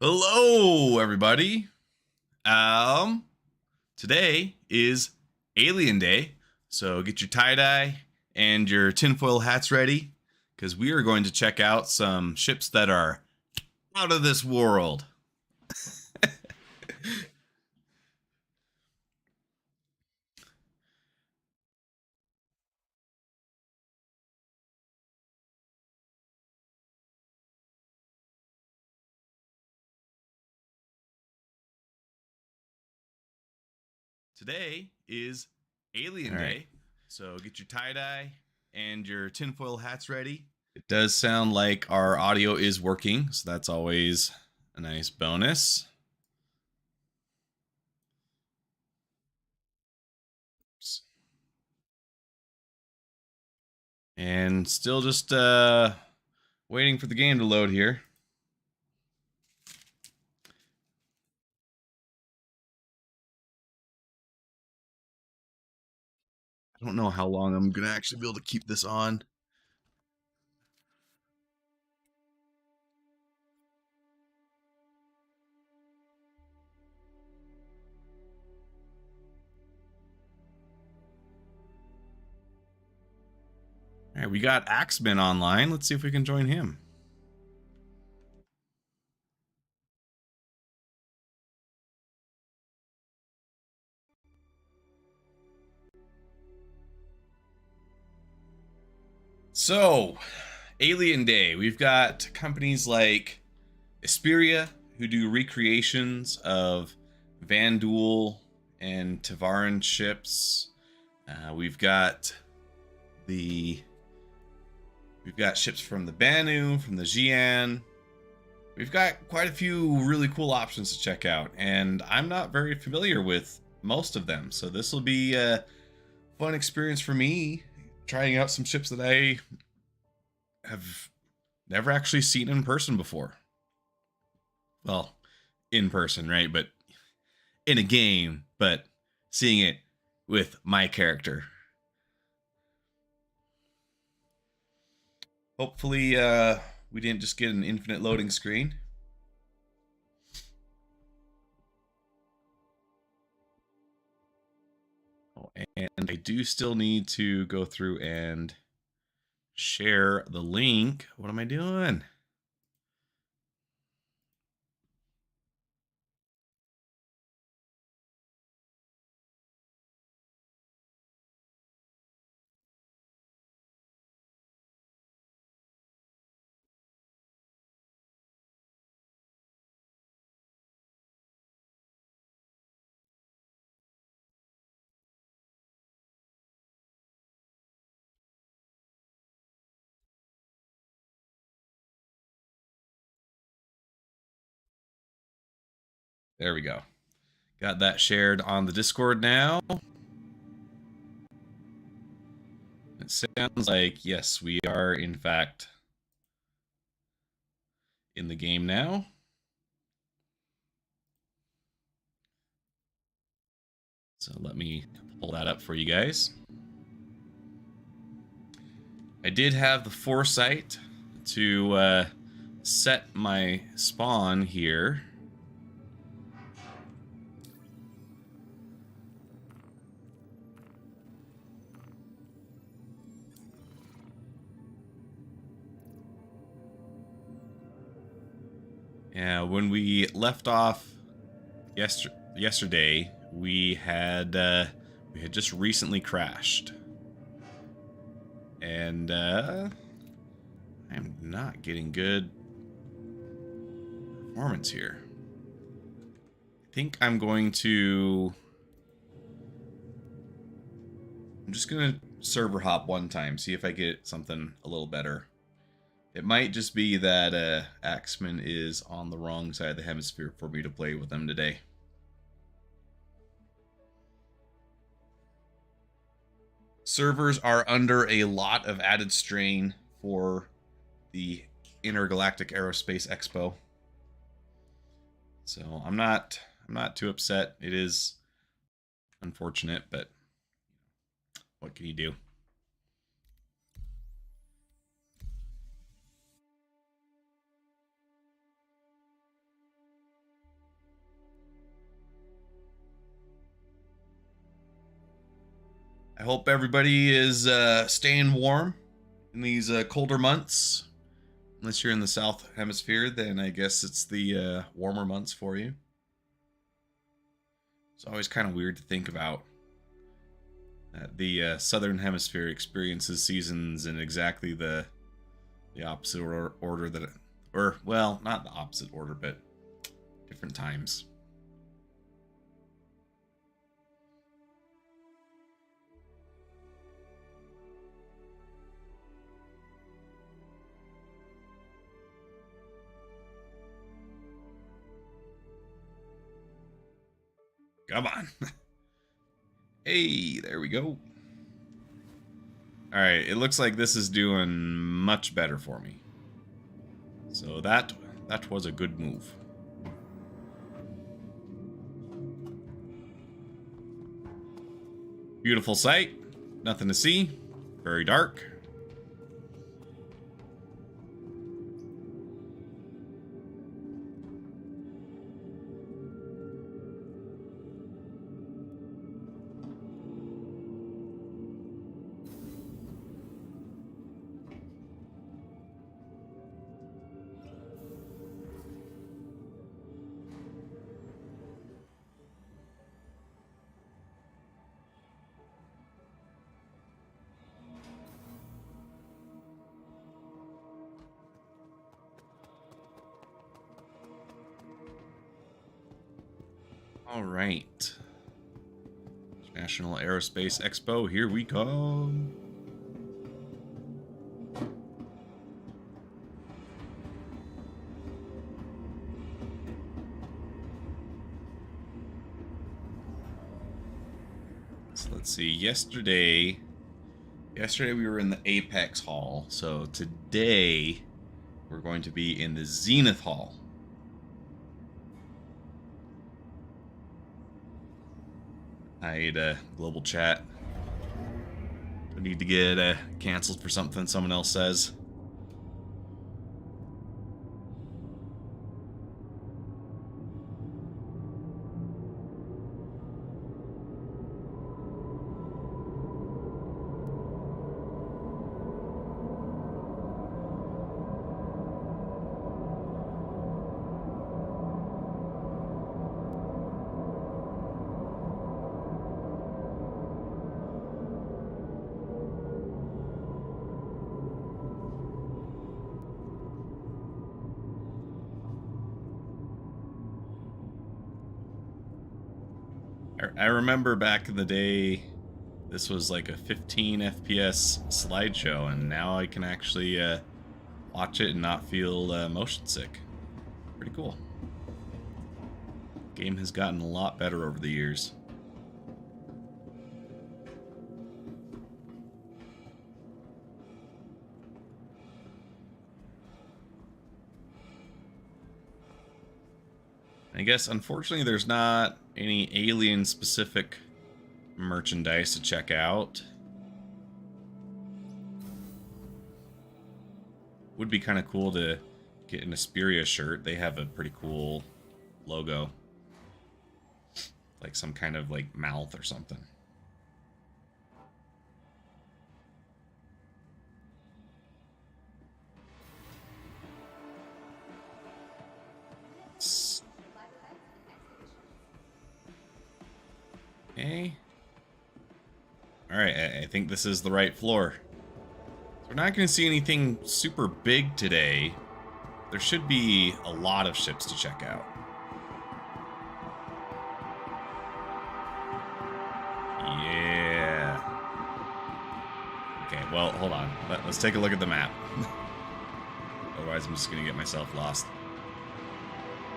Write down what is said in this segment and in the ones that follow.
Hello, everybody. Um, Today is Alien Day, so get your tie dye and your tinfoil hats ready, because we are going to check out some ships that are out of this world. Today is Alien Day, so get your tie dye and your tinfoil hats ready. It does sound like our audio is working, so that's always a nice bonus. And still just waiting for the game to load here. I don't know how long I'm going to actually be able to keep this on. All right, we got Axeman online. Let's see if we can join him. So, Alien Day. We've got companies like Esperia, who do recreations of Vanduul and Tavaran ships. We've got the ships from the Banu, from the Xi'an. We've got quite a few really cool options to check out, and I'm not very familiar with most of them, so this will be a fun experience for me, trying out some ships that I have never actually seen in person before. Well, in person, right? But in a game, but seeing it with my character. Hopefully, we didn't just get an infinite loading screen. Oh, and I do still need to go through and share the link. What am I doing? There we go. Got that shared on the Discord now. It sounds like, yes, we are in fact in the game now. So let me pull that up for you guys. I did have the foresight to set my spawn here. Yeah, when we left off yesterday, we had just recently crashed, and I'm not getting good performance here. I think I'm just gonna server hop one time, see if I get something a little better. It might just be that Axeman is on the wrong side of the hemisphere for me to play with them today. Servers are under a lot of added strain for the Intergalactic Aerospace Expo. So I'm not too upset. It is unfortunate, but what can you do? I hope everybody is staying warm in these colder months. Unless you're in the South Hemisphere, then I guess it's the warmer months for you. It's always kind of weird to think about that the Southern Hemisphere experiences seasons in exactly the opposite order that it, or, well, not the opposite order, but different times. Come on. Hey, there we go. Alright, it looks like this is doing much better for me. So that was a good move. Beautiful sight. Nothing to see. Very dark. All right. National Aerospace Expo, here we come. So let's see. Yesterday we were in the Apex Hall. So today we're going to be in the Zenith Hall. Hide global chat. Don't need to get canceled for something someone else says. I remember back in the day, this was like a 15 FPS slideshow, and now I can actually watch it and not feel motion sick. Pretty cool. Game has gotten a lot better over the years. I guess, unfortunately, there's not any alien-specific merchandise to check out. Would be kind of cool to get an Esperia shirt. They have a pretty cool logo. Like some kind of, like, mouth or something. Okay. Alright, I think this is the right floor. So we're not going to see anything super big today. There should be a lot of ships to check out. Yeah. Okay, well, hold on. Let's take a look at the map. Otherwise, I'm just going to get myself lost.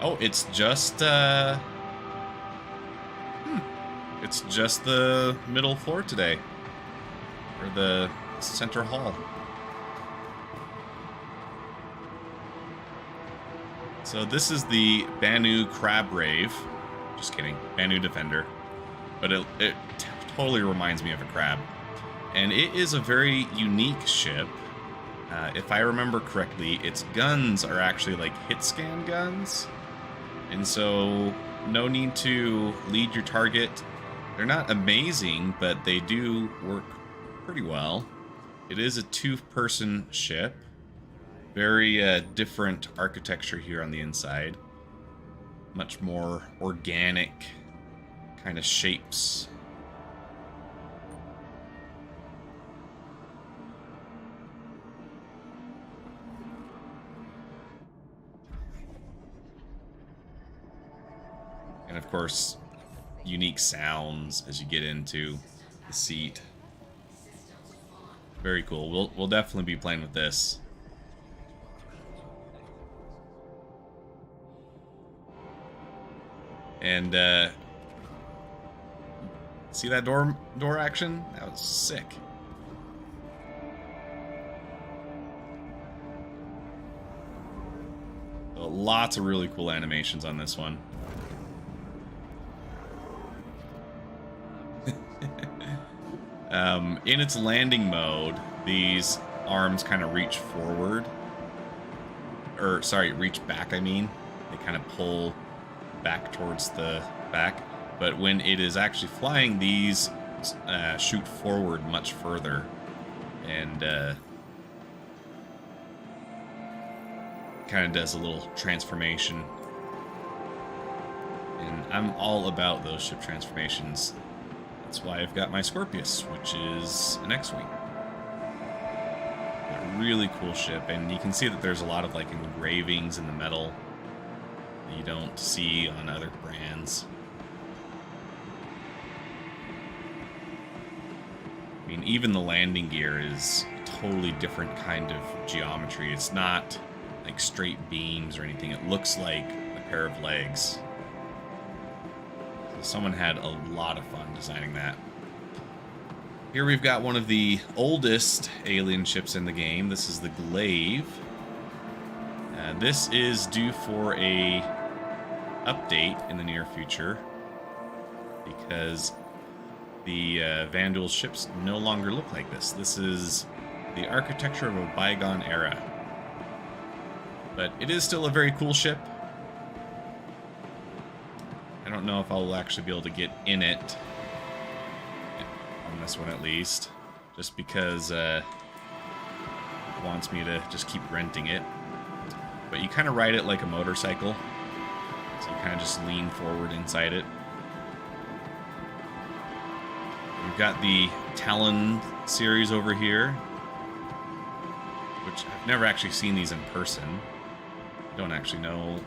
Oh, it's just, It's just the middle floor today. Or the center hall. So this is the Banu Crab Rave. Just kidding. Banu Defender. But it totally reminds me of a crab. And it is a very unique ship. If I remember correctly, its guns are actually like hit scan guns. And so no need to lead your target They're not amazing, but they do work pretty well. It is a two-person ship. Very different architecture here on the inside. Much more organic kind of shapes. And of course, unique sounds as you get into the seat. Very cool. We'll definitely be playing with this. And see that door action? That was sick. So lots of really cool animations on this one. In its landing mode, these arms kind of reach forward. Or, sorry, reach back, I mean. They kind of pull back towards the back. But when it is actually flying, these shoot forward much further. And kind of does a little transformation. And I'm all about those ship transformations. That's why I've got my Scorpius, which is an X-Wing. A really cool ship, and you can see that there's a lot of like engravings in the metal that you don't see on other brands. I mean, even the landing gear is a totally different kind of geometry. It's not like straight beams or anything. It looks like a pair of legs. Someone had a lot of fun designing that. Here we've got one of the oldest alien ships in the game. This is the Glaive. This is due for a update in the near future because the Vanduul ships no longer look like this. This is the architecture of a bygone era. But it is still a very cool ship. I don't know if I'll actually be able to get in it, on this one at least, just because it wants me to just keep renting it. But you kind of ride it like a motorcycle, so you kind of just lean forward inside it. We've got the Talon series over here, which I've never actually seen these in person. I don't actually know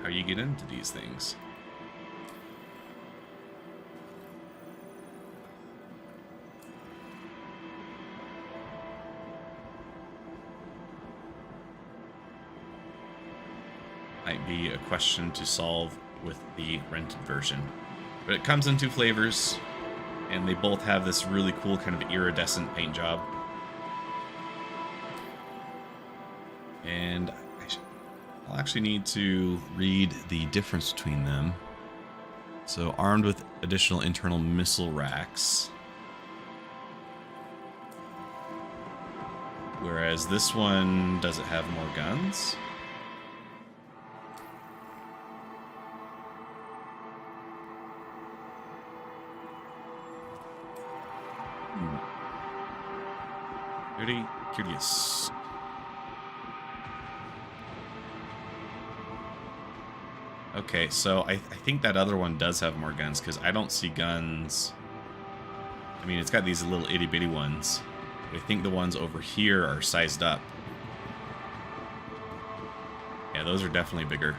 how you get into these things. Might be a question to solve with the rented version. But it comes in two flavors, and they both have this really cool kind of iridescent paint job. And I'll actually need to read the difference between them. So, armed with additional internal missile racks. Whereas this one, does it have more guns? Pretty curious. Okay, so I think that other one does have more guns, because I don't see guns. I mean, it's got these little itty-bitty ones. But I think the ones over here are sized up. Yeah, those are definitely bigger.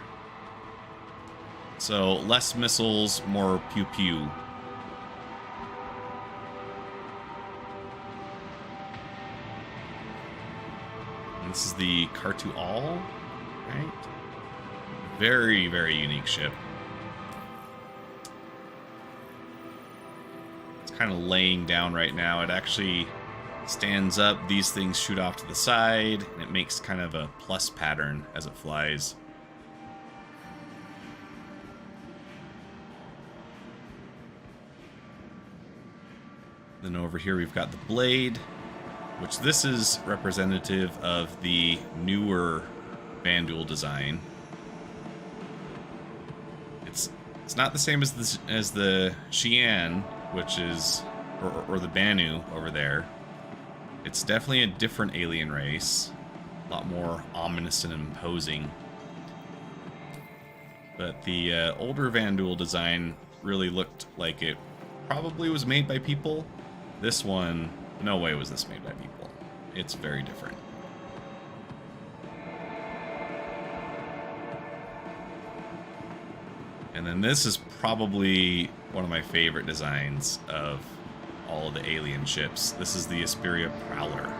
So, less missiles, more pew-pew. This is the Cartu-All, right? Very, very unique ship. It's kind of laying down right now. It actually stands up. These things shoot off to the side, and it makes kind of a plus pattern as it flies. Then over here we've got the blade, which this is representative of the newer Vanduul design. It's not the same as the Xi'an, which is, or the Banu over there. It's definitely a different alien race. A lot more ominous and imposing. But the older Vanduul design really looked like it probably was made by people. This one, no way was this made by people. It's very different. And then this is probably one of my favorite designs of all of the alien ships. This is the Esperia Prowler.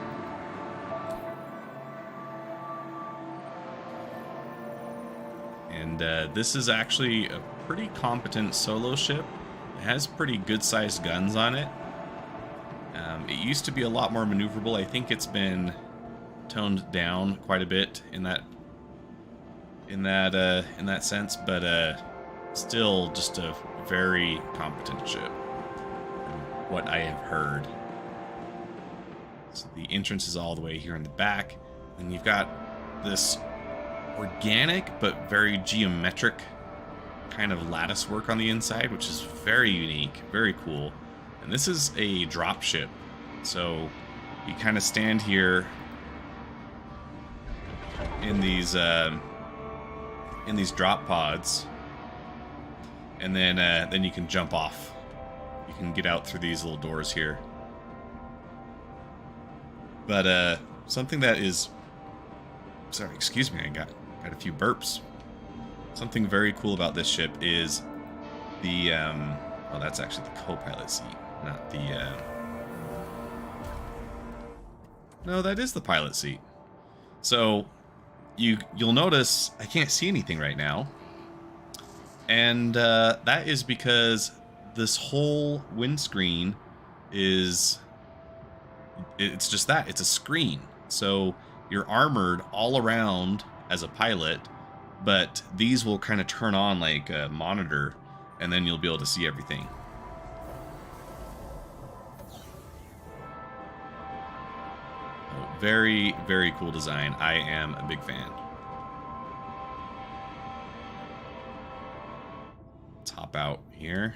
And this is actually a pretty competent solo ship. It has pretty good-sized guns on it. It used to be a lot more maneuverable. I think it's been toned down quite a bit in that sense, but still just a very competent ship, from what I have heard. So the entrance is all the way here in the back, and you've got this organic but very geometric kind of lattice work on the inside, which is very unique, very cool. And this is a drop ship, so you kind of stand here in these drop pods, and then you can jump off. You can get out through these little doors here. But something that is, sorry, excuse me, I got a few burps. Something very cool about this ship is the well, that's actually the co-pilot seat, not the no, that is the pilot seat. So you'll notice I can't see anything right now, and that is because this whole windscreen is, it's just that, it's a screen. So you're armored all around as a pilot, but these will kind of turn on like a monitor, and then you'll be able to see everything. So very, very cool design. I am a big fan. Let's hop out here.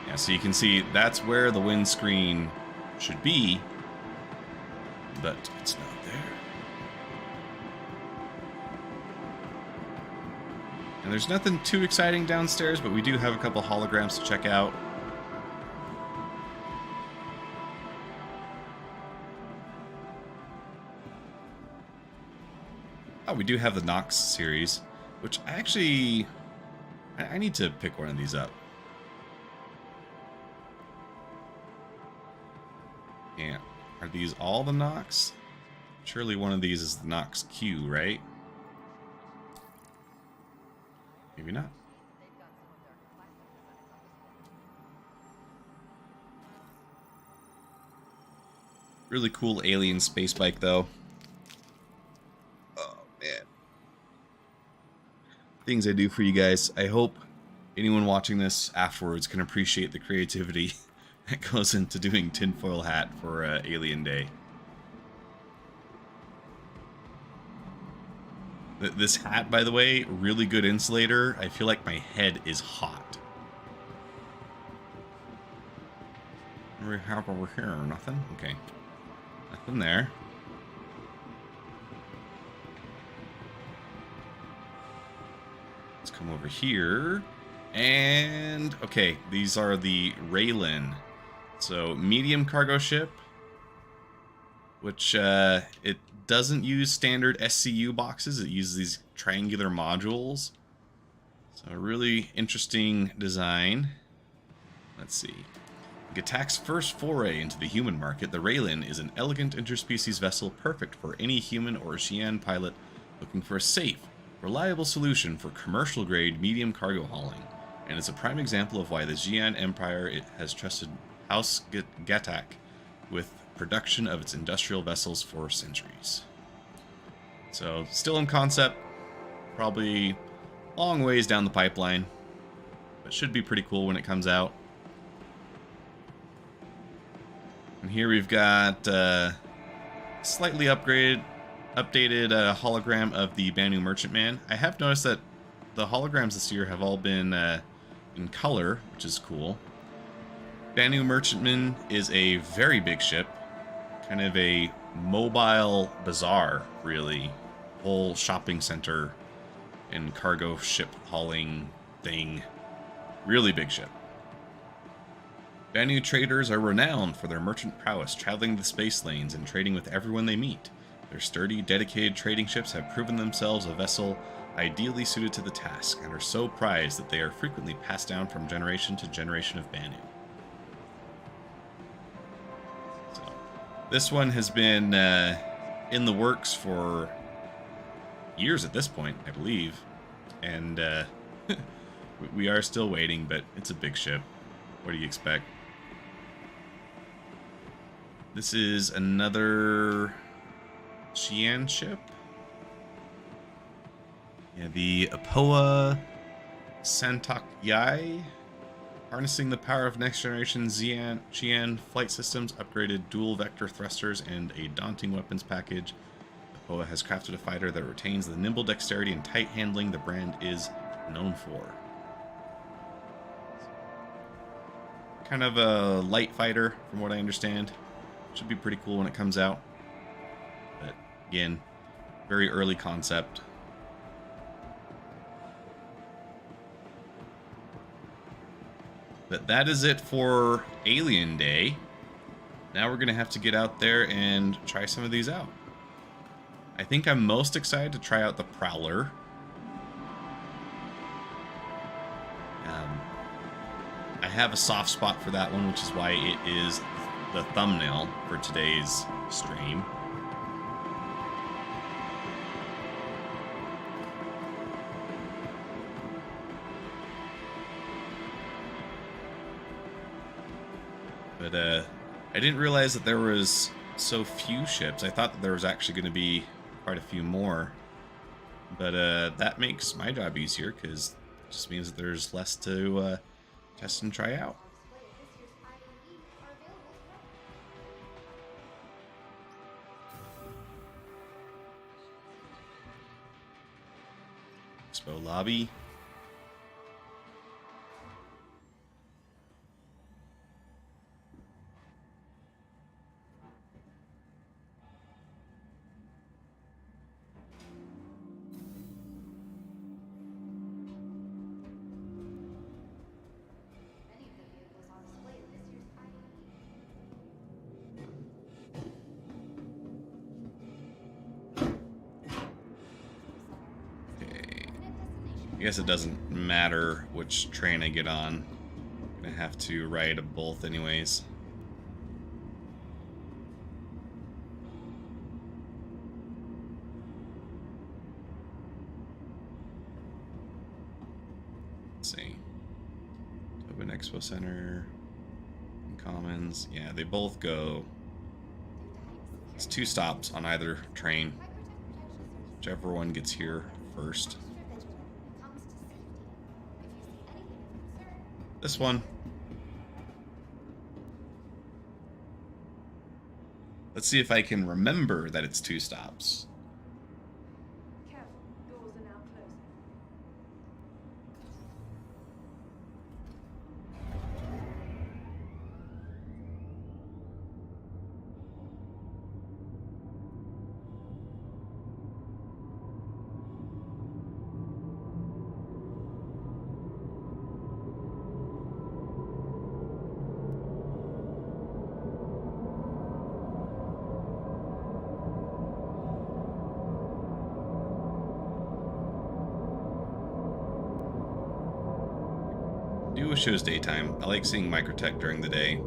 Yeah, so you can see that's where the windscreen should be, but it's not there. And there's nothing too exciting downstairs, but we do have a couple holograms to check out. Oh, we do have the Nox series, which I need to pick one of these up. Yeah. Are these all the Nox? Surely one of these is the Nox Q, right? Maybe not. Really cool alien space bike, though. Oh, man. Things I do for you guys. I hope anyone watching this afterwards can appreciate the creativity that goes into doing tinfoil hat for Alien Day. This hat, by the way, really good insulator. I feel like my head is hot. What do we have over here? Nothing? Okay. Nothing there. Let's come over here. And, okay, these are the Raylin. So, medium cargo ship, which it doesn't use standard SCU boxes. It uses these triangular modules. So, a really interesting design. Let's see. Gatak's first foray into the human market, the Raylin is an elegant interspecies vessel perfect for any human or Xi'an pilot looking for a safe, reliable solution for commercial-grade medium cargo hauling, and is a prime example of why the Xi'an Empire has trusted House Gatak with production of its industrial vessels for centuries. So, still in concept, probably long ways down the pipeline, but should be pretty cool when it comes out. And here we've got slightly upgraded updated hologram of the Banu Merchantman. I have noticed that the holograms this year have all been in color, which is cool. Banu Merchantman is a very big ship, kind of a mobile bazaar, really. Whole shopping center and cargo ship hauling thing. Really big ship. Banu traders are renowned for their merchant prowess, traveling the space lanes and trading with everyone they meet. Their sturdy, dedicated trading ships have proven themselves a vessel ideally suited to the task, and are so prized that they are frequently passed down from generation to generation of Banu. So, this one has been in the works for years at this point, I believe, and we are still waiting, but it's a big ship. What do you expect? This is another Xi'an ship. Yeah, the Apoa Santok Yai. Harnessing the power of next-generation Xi'an flight systems, upgraded dual-vector thrusters, and a daunting weapons package, Apoa has crafted a fighter that retains the nimble dexterity and tight handling the brand is known for. Kind of a light fighter, from what I understand. Should be pretty cool when it comes out. But, again, very early concept. But that is it for Alien Day. Now we're going to have to get out there and try some of these out. I think I'm most excited to try out the Prowler. I have a soft spot for that one, which is why it is the thumbnail for today's stream. But I didn't realize that there was so few ships. I thought that there was actually going to be quite a few more. But that makes my job easier, because it just means that there's less to test and try out. Expo lobby. I guess it doesn't matter which train I get on. I'm gonna have to ride both anyways. Let's see. Open Expo Center. Commons. Yeah, they both go. It's 2 stops on either train. Whichever one gets here first. This one. Let's see if I can remember that it's 2 stops. Do wish it was daytime. I like seeing Microtech during the day.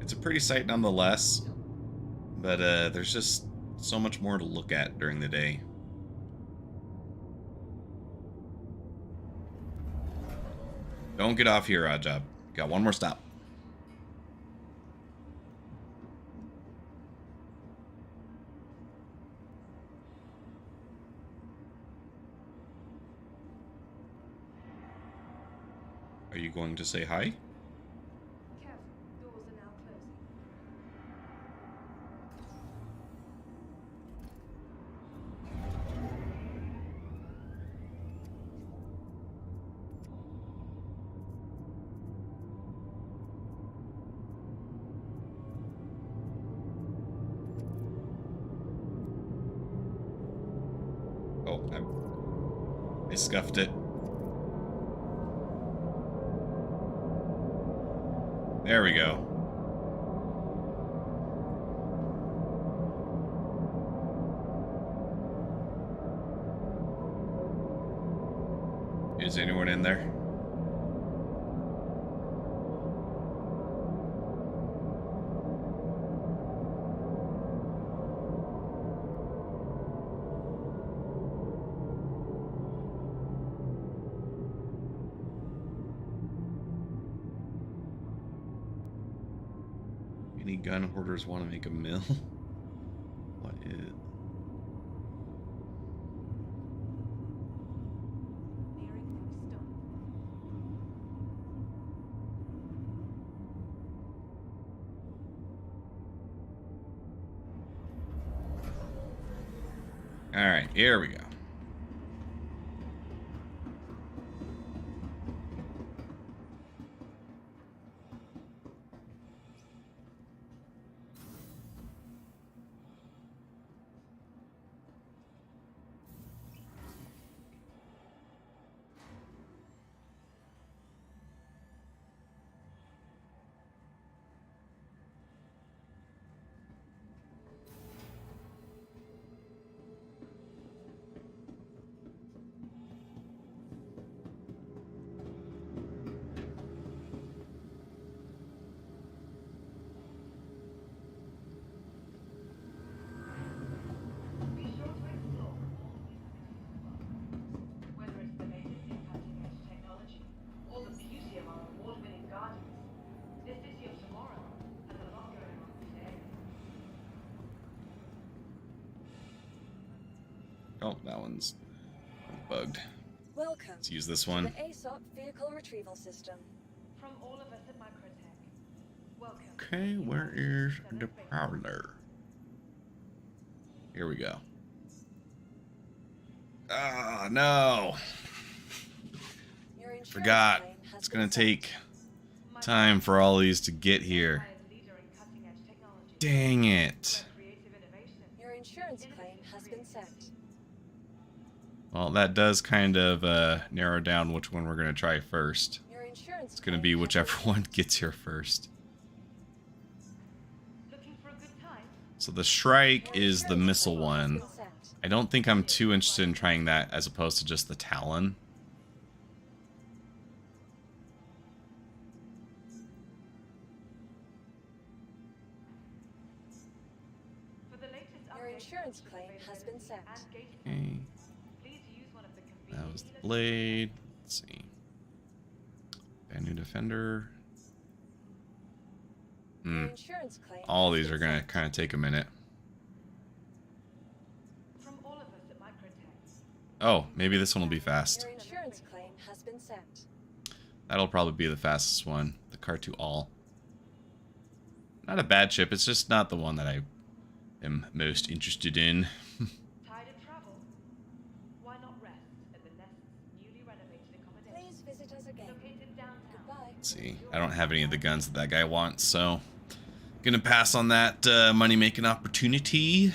It's a pretty sight nonetheless, but there's just so much more to look at during the day. Don't get off here, Oddjob. Got one more stop. Are you going to say hi? Kev, doors are now closing. I scuffed it. There we go. Is anyone in there? Any gun hoarders want to make a mill? What is... Alright, here we go. Oh, that one's bugged. Welcome. Let's use this one. To the ASOP vehicle retrieval system. From all of us at Microtech. Welcome. Okay, where is the prowler? Here we go. Ah, no. Your insurance Forgot. claim has It's been gonna sent. take time for all these to get here. Dang it. Your insurance claim has been sent. Well, that does kind of narrow down which one we're going to try first. Your insurance It's going to claim be has whichever been one gets here first. Looking for a good time? So the Shrike Your is the insurance missile claim has one. been sent. I don't think I'm too interested in trying that as opposed to just the Talon. For the latest Your updates insurance on claim has been sent. and gate Okay. please use one of the That was the convenient blade. Let's see. Bad new defender. Your insurance claim All has these been are going to sent. kind of take a minute. from all of us at Microtech. Oh, maybe this one will be fast. Your insurance claim has been sent. That'll probably be the fastest one. The Car2 All. Not a bad ship, it's just not the one that I am most interested in. Tired of travel? Why not rest at the Nest's newly renovated accommodation? Please visit us again. Located downtown. Goodbye. Let's see. I don't have any of the guns that guy wants, so gonna pass on that money-making opportunity.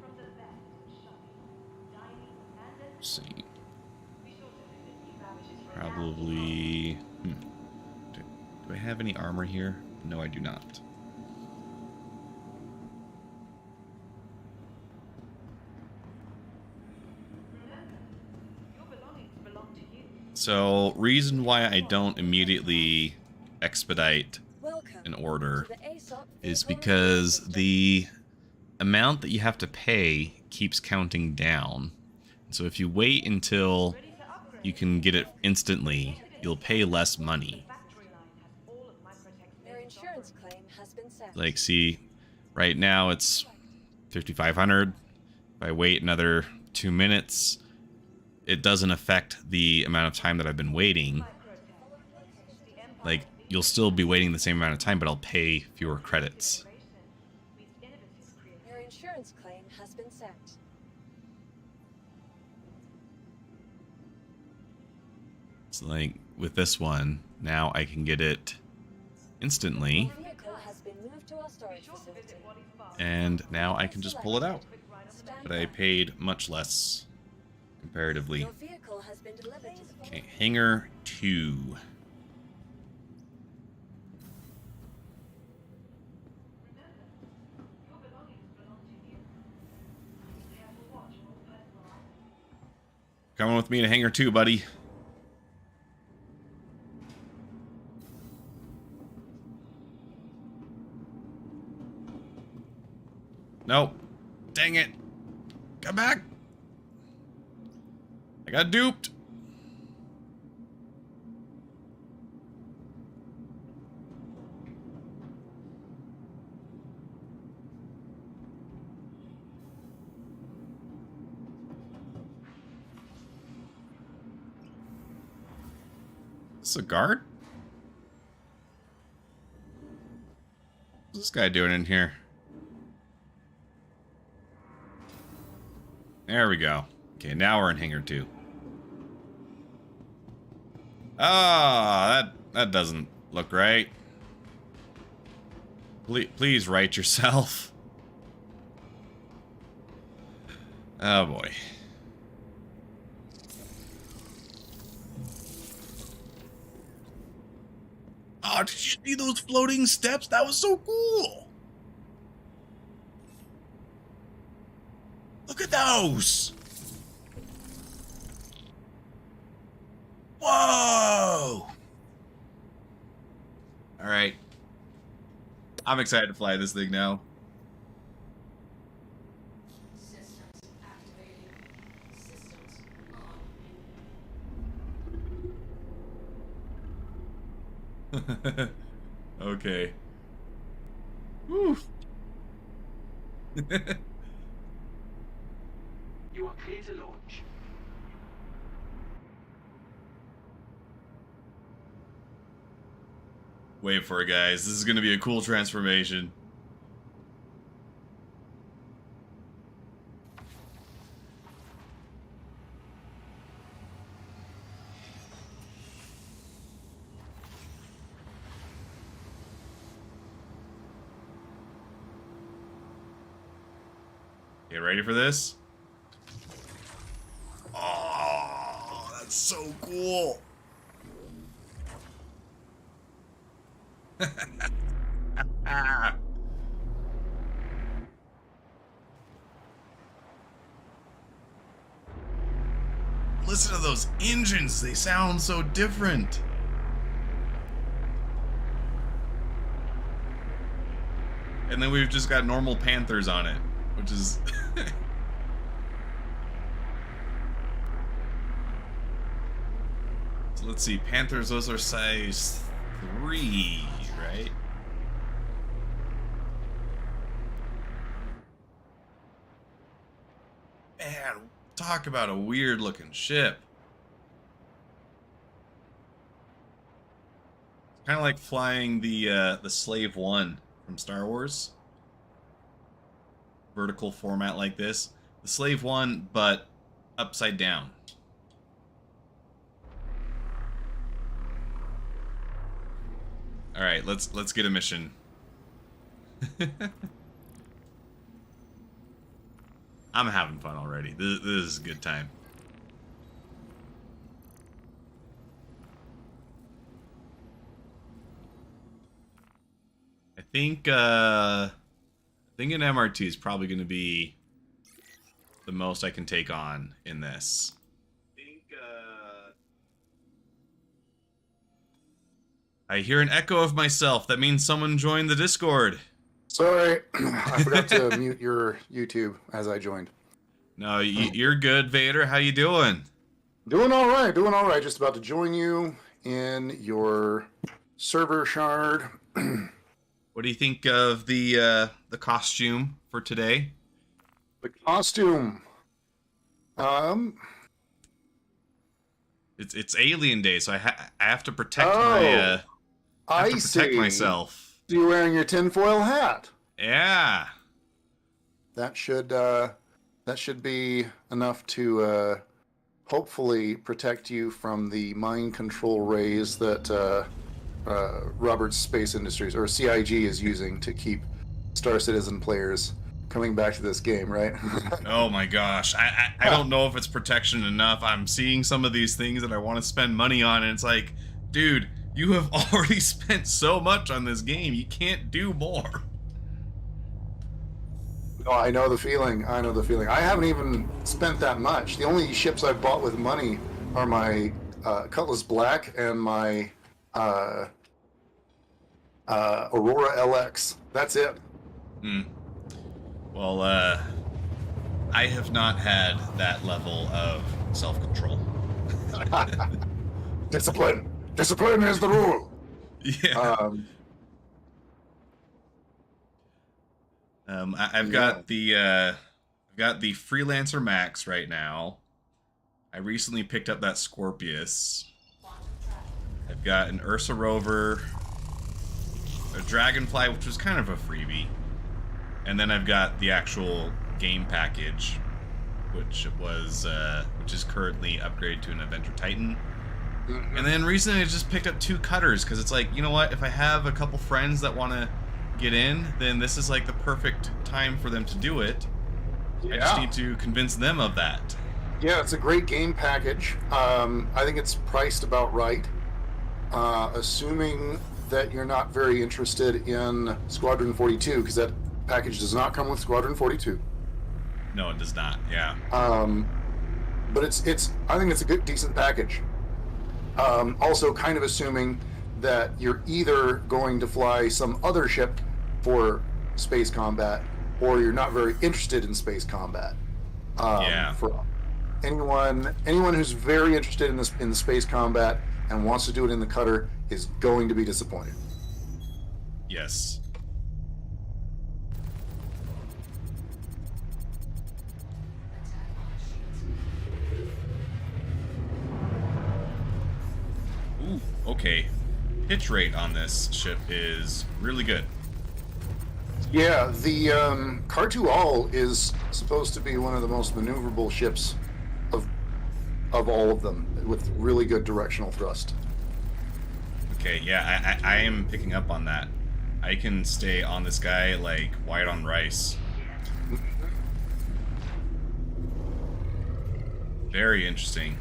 From the best in shopping, dining, and Let's see. be sure to visit new Babbage's for Probably. Do I have any armor here? No, I do not. Remember, your belongings belong to you. So, reason why I don't immediately expedite Welcome an order to the ASOP is vehicle because retrieval system. the amount that you have to pay keeps counting down. So if you wait until Ready to upgrade? you can get it instantly, you'll pay less money. Factory line has all of Microtech's Your latest insurance offerings. claim has been sent. Like, see, right now it's 5,500. If I wait another 2 minutes, it doesn't affect the amount of time that I've been waiting. Microtech. The Empire Like, you'll still be waiting the same amount of time, but I'll pay fewer credits. meets innovative creativity. Your insurance claim has been sent. So, like, with this one, now I can get it instantly. Your vehicle has been moved to our Be storage sure to facility. visit Wally's farm. And now I can just pull it out. Stand But I by. paid much less comparatively. Your vehicle has been delivered to the Okay, hangar 2. Remember, your belongings belong to you. Careful watch on all personal items. Coming with me to hangar 2, buddy. Nope. Dang it. Come back. I got duped. Is this a guard? What's this guy doing in here? There we go. Okay, now we're in hangar 2. Ah, that doesn't look right. Please right yourself. Oh boy. Oh, did you see those floating steps? That was so cool. Look at those. Whoa. All right. I'm excited to fly this thing now. Systems activating. Systems on. Okay. Woo. You are clear to launch. Wait for it, guys. This is going to be a cool transformation. You ready for this? Oh, that's so cool. Listen to those engines. They sound so different. And then we've just got normal Panthers on it, which is... So let's see. Panthers, those are size 3, right? Man, talk about a weird looking ship. It's kind of like flying the Slave One from Star Wars. Vertical format like this. The Slave One, but upside down. All right, let's get a mission. I'm having fun already. This is a good time. I think an MR2 is probably going to be the most I can take on in this. I hear an echo of myself. That means someone joined the Discord. Sorry, I forgot to mute your YouTube as I joined. No, you're good, Vader. How you doing? Doing all right, doing all right. Just about to join you in your server shard. What do you think of the costume for today? The costume. It's Alien Day, so I have to protect I see. myself. So you're wearing your tinfoil hat. Yeah. That should be enough to hopefully protect you from the mind control rays that Roberts Space Industries or CIG is using to keep Star Citizen players coming back to this game, right? Oh my gosh, I don't know if it's protection enough. I'm seeing some of these things that I want to spend money on, and it's like, dude, you have already spent so much on this game. You can't do more. No, I know the feeling. I know the feeling. I haven't even spent that much. The only ships I've bought with money are my Cutlass Black and my Aurora LX. That's it. Hmm. Well, I have not had that level of self-control. Discipline. Discipline is the rule. Yeah. I've got the Freelancer Max right now. I recently picked up that Scorpius. I've got an Ursa Rover, a Dragonfly, which was kind of a freebie, and then I've got the actual game package, which is currently upgraded to an Avenger Titan. Mm-hmm. And then recently I just picked up 2 cutters because it's like, you know what? If I have a couple friends that want to get in, then this is like the perfect time for them to do it. Yeah. I just need to convince them of that. Yeah, it's a great game package. I think it's priced about right. Assuming that you're not very interested in Squadron 42, because that package does not come with Squadron 42. No, it does not. Yeah. But I think it's a good, decent package. Also, kind of assuming that you're either going to fly some other ship for space combat, or you're not very interested in space combat. Yeah. For anyone who's very interested in the space combat and wants to do it in the cutter is going to be disappointed. Yes. Ooh, okay. Pitch rate on this ship is really good. Yeah, the Kar2Al is supposed to be one of the most maneuverable ships of all of them, with really good directional thrust. Okay, yeah, I am picking up on that. I can stay on this guy like white on rice. Very interesting.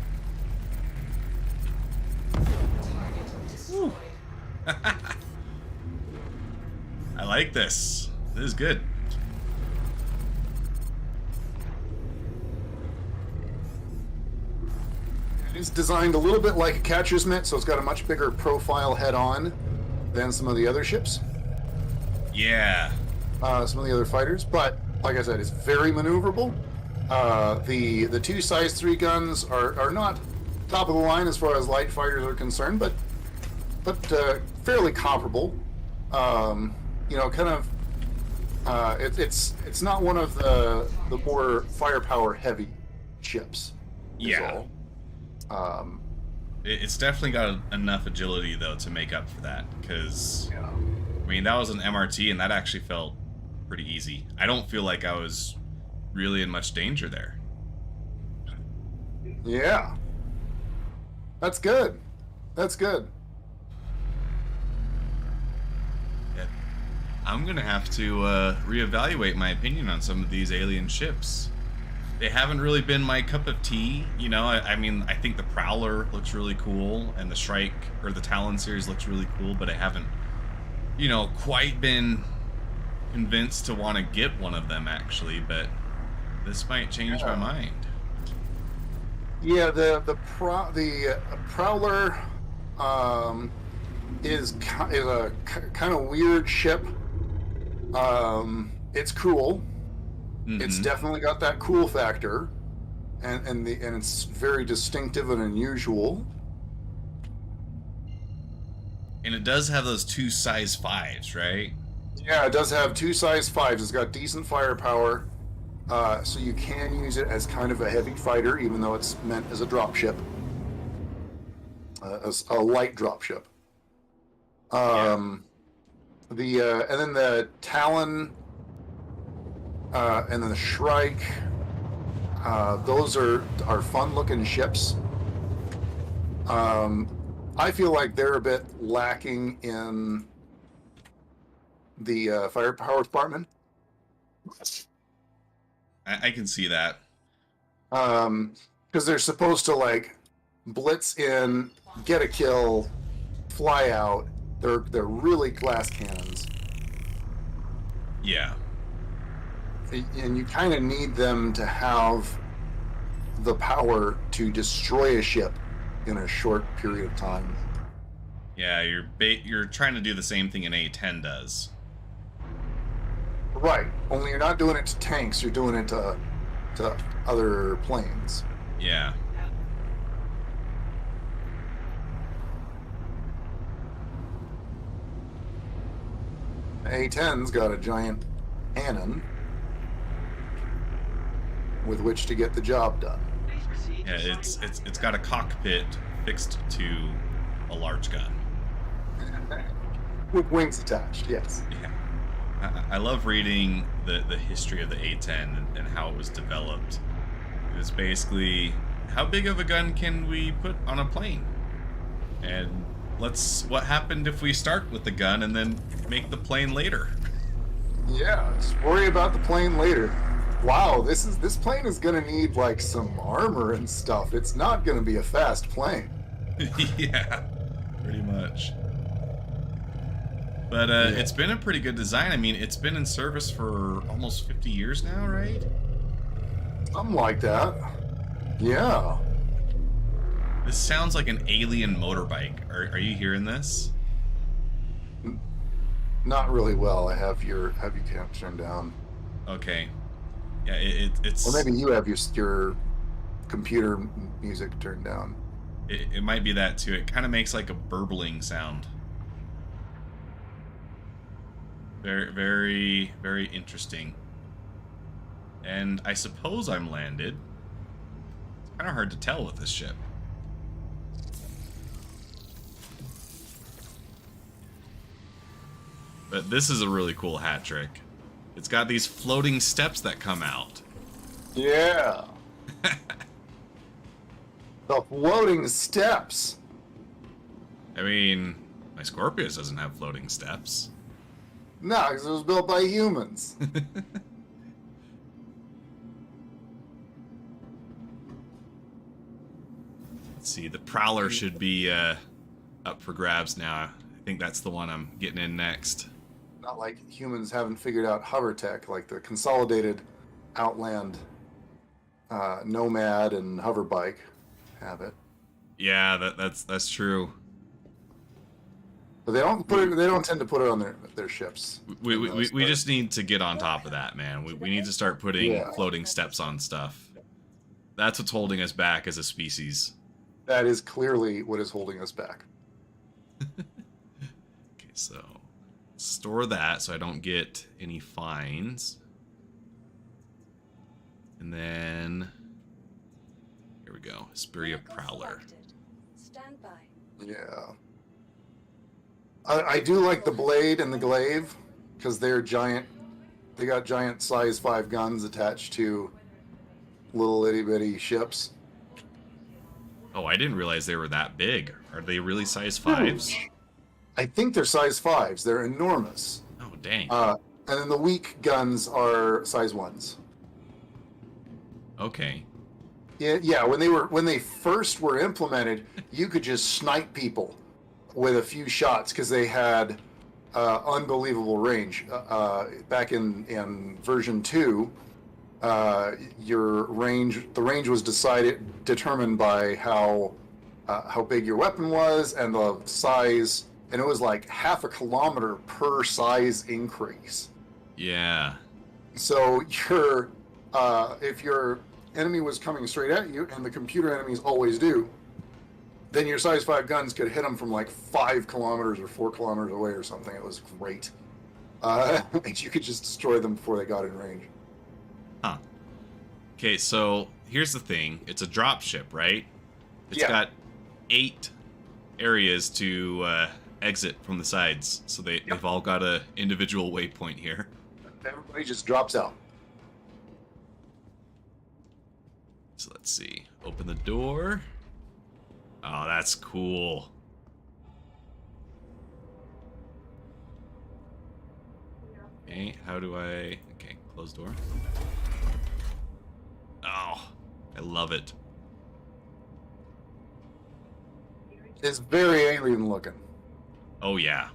Woo. I like this. This is good. It's designed a little bit like a catcher's mitt, so it's got a much bigger profile head-on than some of the other ships. Yeah. Some of the other fighters, but like I said, it's very maneuverable. The 2 size 3 guns are not top of the line as far as light fighters are concerned, but fairly comparable. It's not one of the more firepower heavy ships. Yeah. It's definitely got enough agility though to make up for that, because I mean that was an MRT and that actually felt pretty easy. I don't feel like I was really in much danger there. Yeah. That's good. That's good. Yeah. I'm gonna have to reevaluate my opinion on some of these alien ships. They haven't really been my cup of tea, you know. I mean, I think the Prowler looks really cool, and the Shrike or the Talon series looks really cool, but I haven't, quite been convinced to want to get one of them actually. But this might change my mind. Yeah, the Prowler is a kind of weird ship. It's cool. Mm-hmm. It's definitely got that cool factor, and it's very distinctive and unusual. And it does have those 2 size 5s, right? Yeah, it does have 2 size 5s. It's got decent firepower, so you can use it as kind of a heavy fighter, even though it's meant as a dropship, as a light dropship. And then the Talon. And then the Shrike, those are fun-looking ships. I feel like they're a bit lacking in the firepower department. I can see that. Because they're supposed to like blitz in, get a kill, fly out. They're really glass cannons, Yeah. and you kind of need them to have the power to destroy a ship in a short period of time. Yeah, you're trying to do the same thing an A10 does. Right. Only you're not doing it to tanks. You're doing it to other planes. Yeah. A10's got a giant cannon with which to get the job done. Please proceed. Yeah, it's got a cockpit fixed to a large gun. With wings attached, yes. Yeah. I love reading the history of the A10 and how it was developed. It was basically, how big of a gun can we put on a plane? And what happened if we start with the gun and then make the plane later? Yeah, just worry about the plane later. Wow, this plane is gonna need like some armor and stuff. It's not gonna be a fast plane. Yeah, pretty much. But it's been a pretty good design. I mean, it's been in service for almost 50 years now, right? Something like that. Yeah. This sounds like an alien motorbike. Are you hearing this? Not really well. I have you turned down. Okay. Yeah, it's... Or maybe you have your computer music turned down. It might be that too. It kind of makes like a burbling sound. Very, very, very interesting. And I suppose I'm landed. It's kind of hard to tell with this ship. But this is a really cool hat trick. It's got these floating steps that come out. Yeah. The floating steps. I mean, my Scorpius doesn't have floating steps. No, because it was built by humans. Let's see, the Prowler should be up for grabs now. I think that's the one I'm getting in next. Not like humans haven't figured out hover tech, like the consolidated Outland Nomad and hover bike have it. Yeah, that's true. But they don't put it. They don't tend to put it on their ships. We just need to get on top of that, man. We need to start putting floating steps on stuff. That's what's holding us back as a species. That is clearly what is holding us back. Okay, so store that so I don't get any fines. And then here we go, Esperia Vehicle Prowler. selected. Stand by. Yeah. I do like the blade and the glaive because they're giant. They got giant size 5 guns attached to little itty bitty ships. Oh, I didn't realize they were that big. Are they really size 5s? I think they're size 5s. They're enormous. Oh, dang. And then the weak guns are size 1s. Okay. Yeah. When they first were implemented, you could just snipe people with a few shots because they had unbelievable range. Back in version 2, the range was determined by how big your weapon was and the size, and it was like half a kilometer per size increase. Yeah. So if your enemy was coming straight at you, and the computer enemies always do, then your size 5 guns could hit them from like 5 kilometers or 4 kilometers away or something. It was great. You could just destroy them before they got in range. Huh. Okay, so here's the thing. It's a drop ship, right? It's Yeah. got 8 areas to exit from the sides. So they've all got a individual waypoint here. Everybody just drops out. So let's see. Open the door. Oh, that's cool. Okay, how do I... Okay, close door. Oh, I love it. It's very alien looking. Oh, yeah.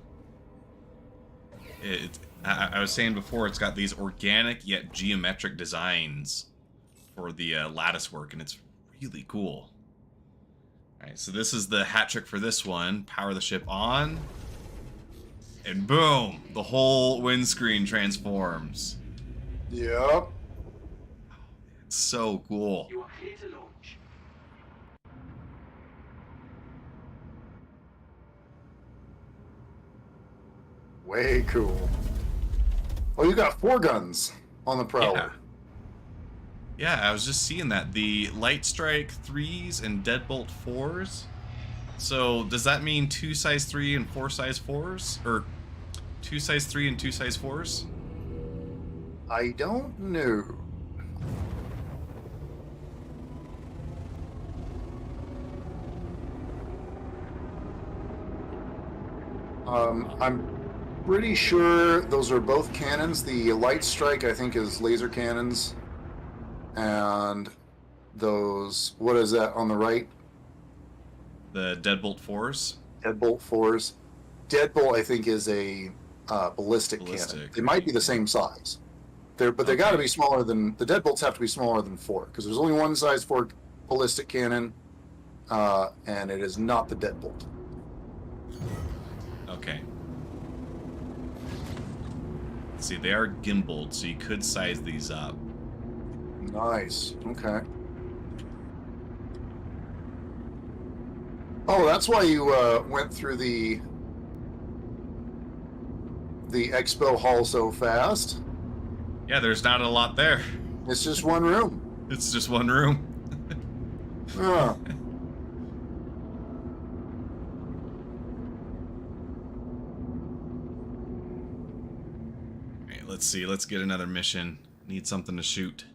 I was saying before, it's got these organic yet geometric designs for the lattice work, and it's really cool. Alright, so this is the hat trick for this one. Power the ship on. And boom! The whole windscreen transforms. Yep. It's so cool. You are clear to launch. Way cool. Oh, you got 4 guns on the Prowler. Yeah, I was just seeing that. The Light Strike 3s and Deadbolt 4s. So, does that mean 2 size 3 and 4 size 4s? Or 2 size 3 and 2 size 4s? I don't know. I'm pretty sure those are both cannons. The Light Strike, I think, is laser cannons. And those, what is that on the right? The Deadbolt 4s? Deadbolt 4s. Deadbolt, I think, is a ballistic cannon. They might be the same size. But they got to be smaller than... The Deadbolts have to be smaller than 4, because there's only one size 4 ballistic cannon, and it is not the Deadbolt. Okay. Let's see, they are gimbaled, so you could size these up. Nice. Okay. Oh, that's why you went through the expo hall so fast. Yeah, there's not a lot there. It's just one room. It's just one room. Yeah. Alright, let's see. Let's get another mission. Need something to shoot.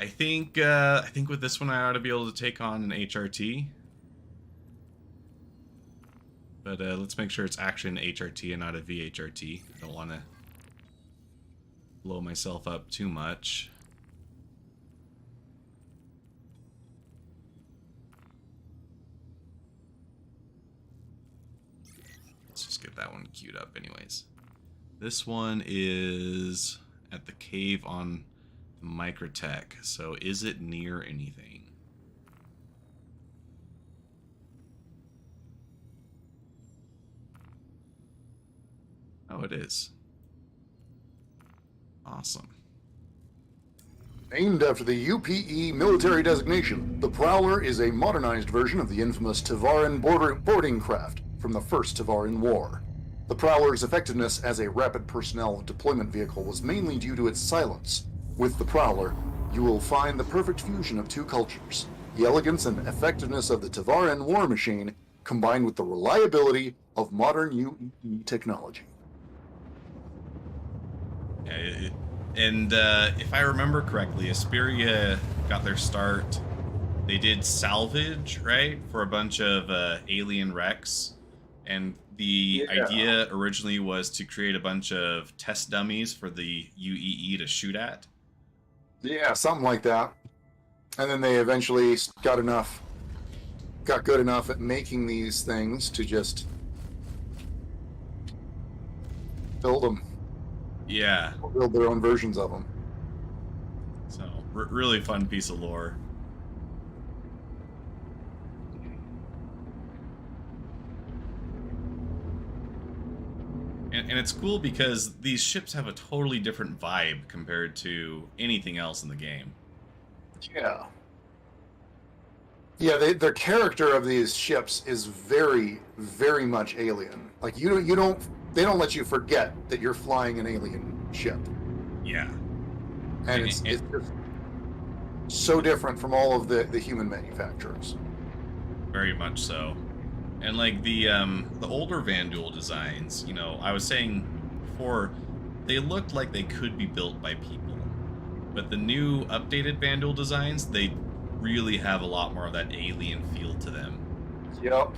I think with this one I ought to be able to take on an HRT. But let's make sure it's actually an HRT and not a VHRT. I don't want to blow myself up too much. Let's just get that one queued up anyways. This one is at the cave on Microtech. So is it near anything? Oh, it is. Awesome. Named after the UPE military designation, the Prowler is a modernized version of the infamous Tavaran boarding craft from the First Tavaran War. The Prowler's effectiveness as a rapid personnel deployment vehicle was mainly due to its silence. With the Prowler, you will find the perfect fusion of 2 cultures, the elegance and effectiveness of the Tavaran war machine, combined with the reliability of modern UEE technology. Yeah, and if I remember correctly, Esperia got their start. They did salvage, right, for a bunch of alien wrecks, and the idea originally was to create a bunch of test dummies for the UEE to shoot at. Yeah, something like that. And then they eventually got good enough at making these things to just build them. Yeah. Or build their own versions of them. So, really fun piece of lore. And it's cool because these ships have a totally different vibe compared to anything else in the game. Yeah. Yeah, their character of these ships is very, very much alien. Like they don't let you forget that you're flying an alien ship. Yeah. And it's just so different from all of the human manufacturers. Very much so. And like the older Vanduul designs, you know, I was saying before, they looked like they could be built by people. But the new updated Vanduul designs, they really have a lot more of that alien feel to them. Yep.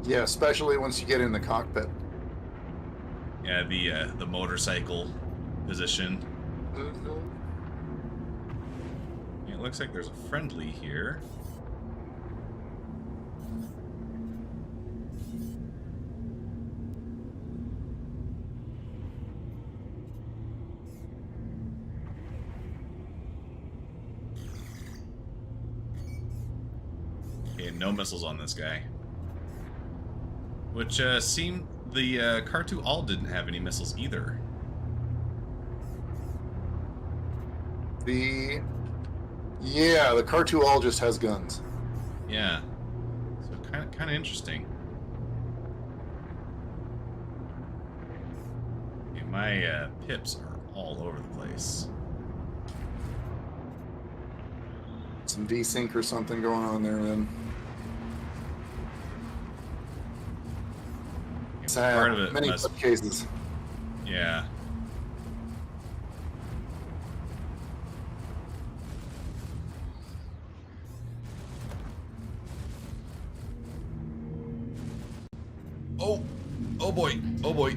Yeah, especially once you get in the cockpit. Yeah, the motorcycle position. It looks like there's a friendly here. Okay, no missiles on this guy. Which seemed the Cartu all didn't have any missiles either. The Cartu all just has guns. Yeah. So kind of interesting. Okay, my pips are all over the place. Some desync or something going on there, then. Sad. Part of it Many must, cases. yeah. Oh boy, oh boy.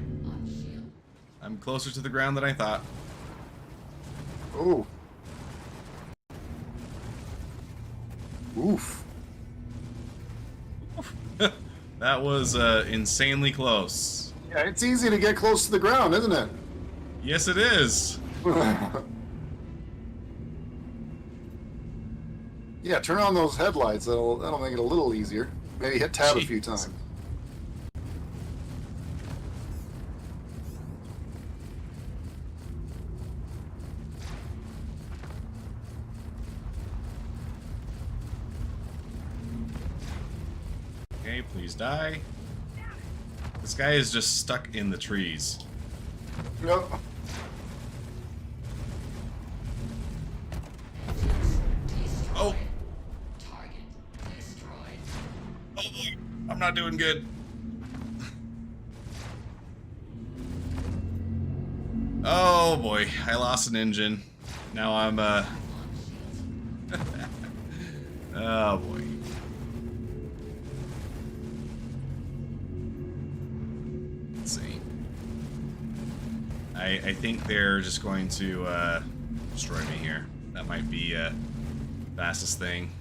I'm closer to the ground than I thought. Oh. Oof. That was insanely close. Yeah, it's easy to get close to the ground, isn't it? Yes, it is. Yeah, turn on those headlights. That'll make it a little easier. Maybe hit tab a few Jeez. times. Okay, please die. This guy is just stuck in the trees. Yep. Oh, Target destroyed. oh boy, I'm not doing good. Oh boy, I lost an engine. Now I'm oh boy. Let's see. I think they're just going to destroy me here. That might be fastest thing.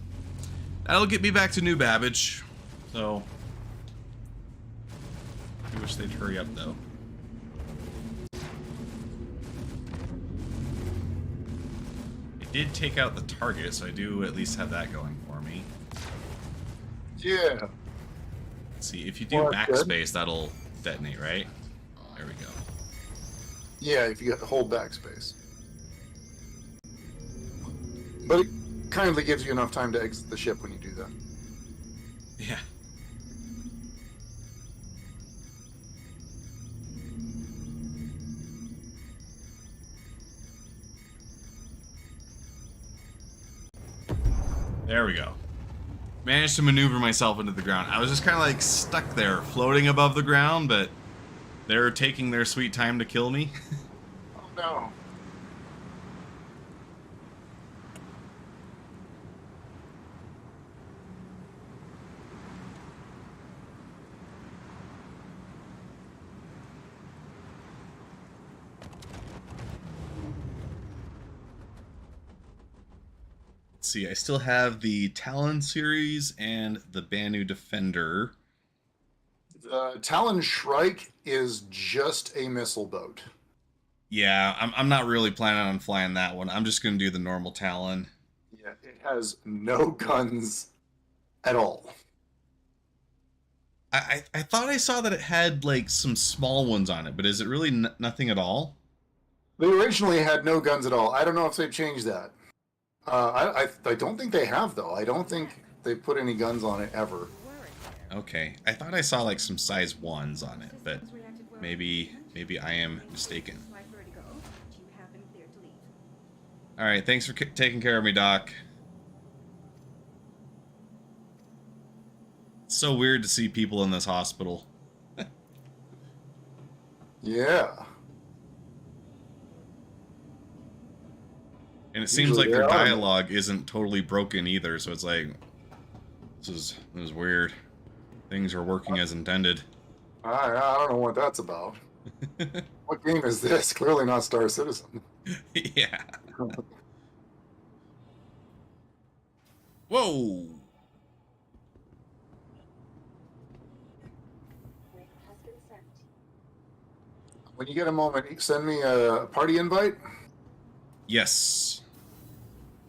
That'll get me back to New Babbage. So I wish they'd hurry up though. I did take out the target, so I do at least have that going for me. Yeah. Let's see, if you do Well, that's good. backspace, that'll detonate, right? There we go. Yeah, if you hold backspace. But it kindly gives you enough time to exit the ship when you do that. Yeah. There we go. Managed to maneuver myself into the ground. I was just kind of like stuck there, floating above the ground, but they're taking their sweet time to kill me. Oh no. Let's see, I still have the Talon series and the Banu Defender. The Talon Shrike is just a missile boat. Yeah, I'm not really planning on flying that one. I'm just going to do the normal Talon. Yeah, it has no guns at all. I thought I saw that it had like some small ones on it, but is it really nothing at all? They originally had no guns at all. I don't know if they've changed that. I don't think they have, though. I don't think they put any guns on it ever. Okay, I thought I saw like some size 1s on it, but maybe I am mistaken. All right, thanks for taking care of me, Doc. It's so weird to see people in this hospital. Yeah. And it seems Usually like their they are. dialogue isn't totally broken either, so it's like this is weird. Things are working as intended. I don't know what that's about. What game is this? Clearly not Star Citizen. Yeah. Whoa. Link has been sent. When you get a moment, send me a party invite. Yes.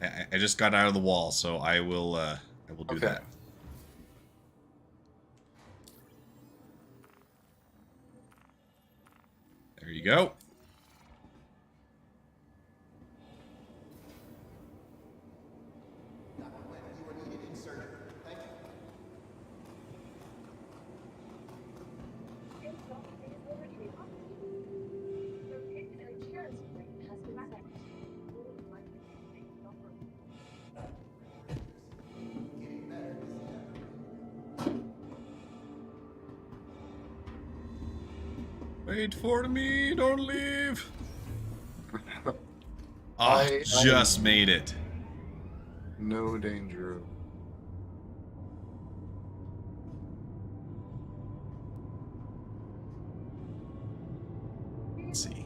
I just got out of the wall, so I will do Okay. that. There you go. Link has been sent. Wait for me, don't leave. Oh, I just made it. No danger. Let's see.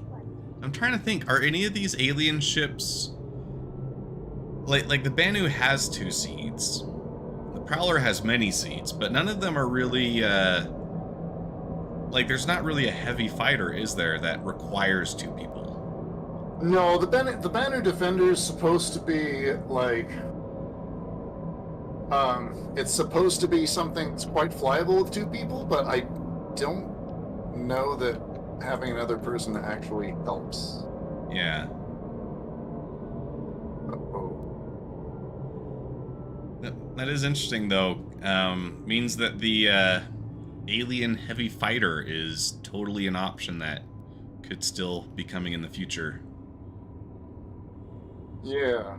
I'm trying to think. Are any of these alien ships like the Banu has 2 seats? The Prowler has many seats, but none of them are really like there's not really a heavy fighter, is there, that requires 2 people? No, the Banu Defender is supposed to be like, it's supposed to be something that's quite flyable with 2 people, but I don't know that having another person actually helps. Yeah. Uh-oh. That is interesting, though. Means that the alien heavy fighter is totally an option that could still be coming in the future. Yeah.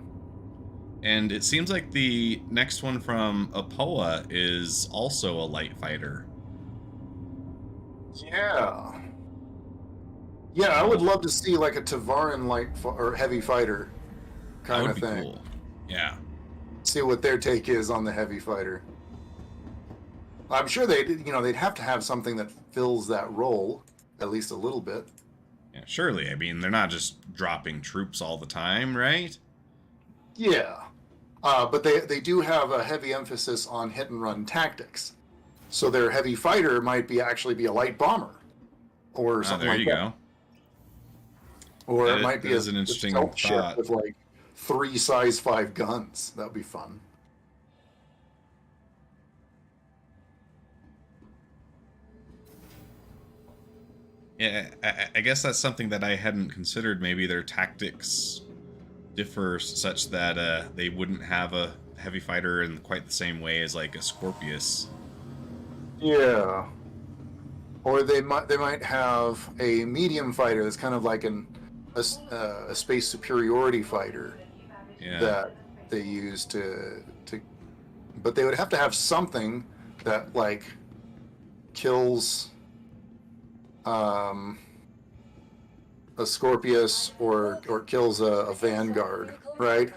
And it seems like the next one from Apoa is also a light fighter. Yeah. Yeah, I would love to see like a Tavaran or heavy fighter That kind would of be thing. cool. Yeah. See what their take is on the heavy fighter. I'm sure they'd have to have something that fills that role at least a little bit. Yeah, surely. I mean, they're not just dropping troops all the time, right? Yeah. But they do have a heavy emphasis on hit and run tactics. So their heavy fighter might actually be a light bomber or something there like you that. go. Or That it might be is an interesting stealth ship thought. with like 3 size 5 guns. That would be fun. Yeah, I guess that's something that I hadn't considered. Maybe their tactics differ such that they wouldn't have a heavy fighter in quite the same way as like a Scorpius. Yeah. Or they might have a medium fighter that's kind of like a space superiority fighter Yeah. that they use to but they would have to have something that like kills a Scorpius or kills a Vanguard, right?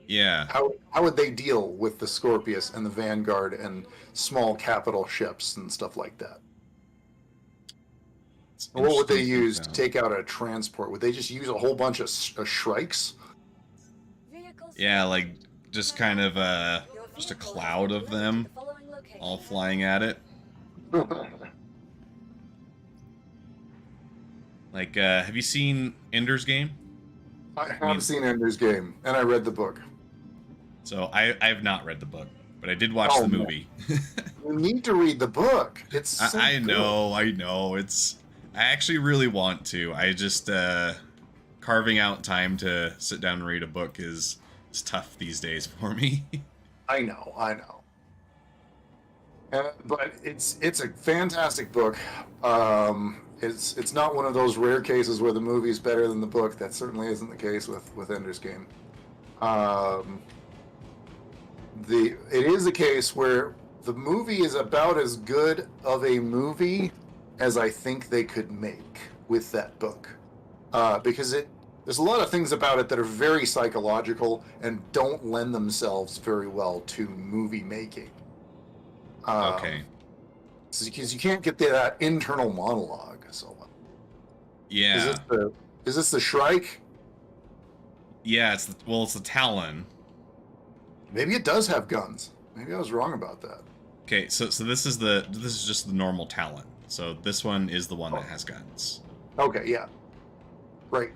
Yeah. How would they deal with the Scorpius and the Vanguard and small capital ships and stuff like that? It's What would they interesting to use think to about. take out a transport? Would they just use a whole bunch of shrikes? Yeah, like just kind of just a cloud of them all flying at it. Like, have you seen Ender's Game? I have seen Ender's Game, and I read the book. So I have not read the book, but I did watch Oh, the no. movie. You need to read the book. It's so I good. know. I actually really want to. I just carving out time to sit down and read a book is tough these days for me. I know. But it's a fantastic book. It's not one of those rare cases where the movie's better than the book. That certainly isn't the case with Ender's Game. It is a case where the movie is about as good of a movie as I think they could make with that book, because there's a lot of things about it that are very psychological and don't lend themselves very well to movie making. Okay. Because you can't get that internal monologue. So, Yeah. Is this the Shrike? Yeah, it's the Talon. Maybe it does have guns. Maybe I was wrong about that. Okay, so this is just the normal Talon. So this one is the one that has guns. Okay, yeah. Right.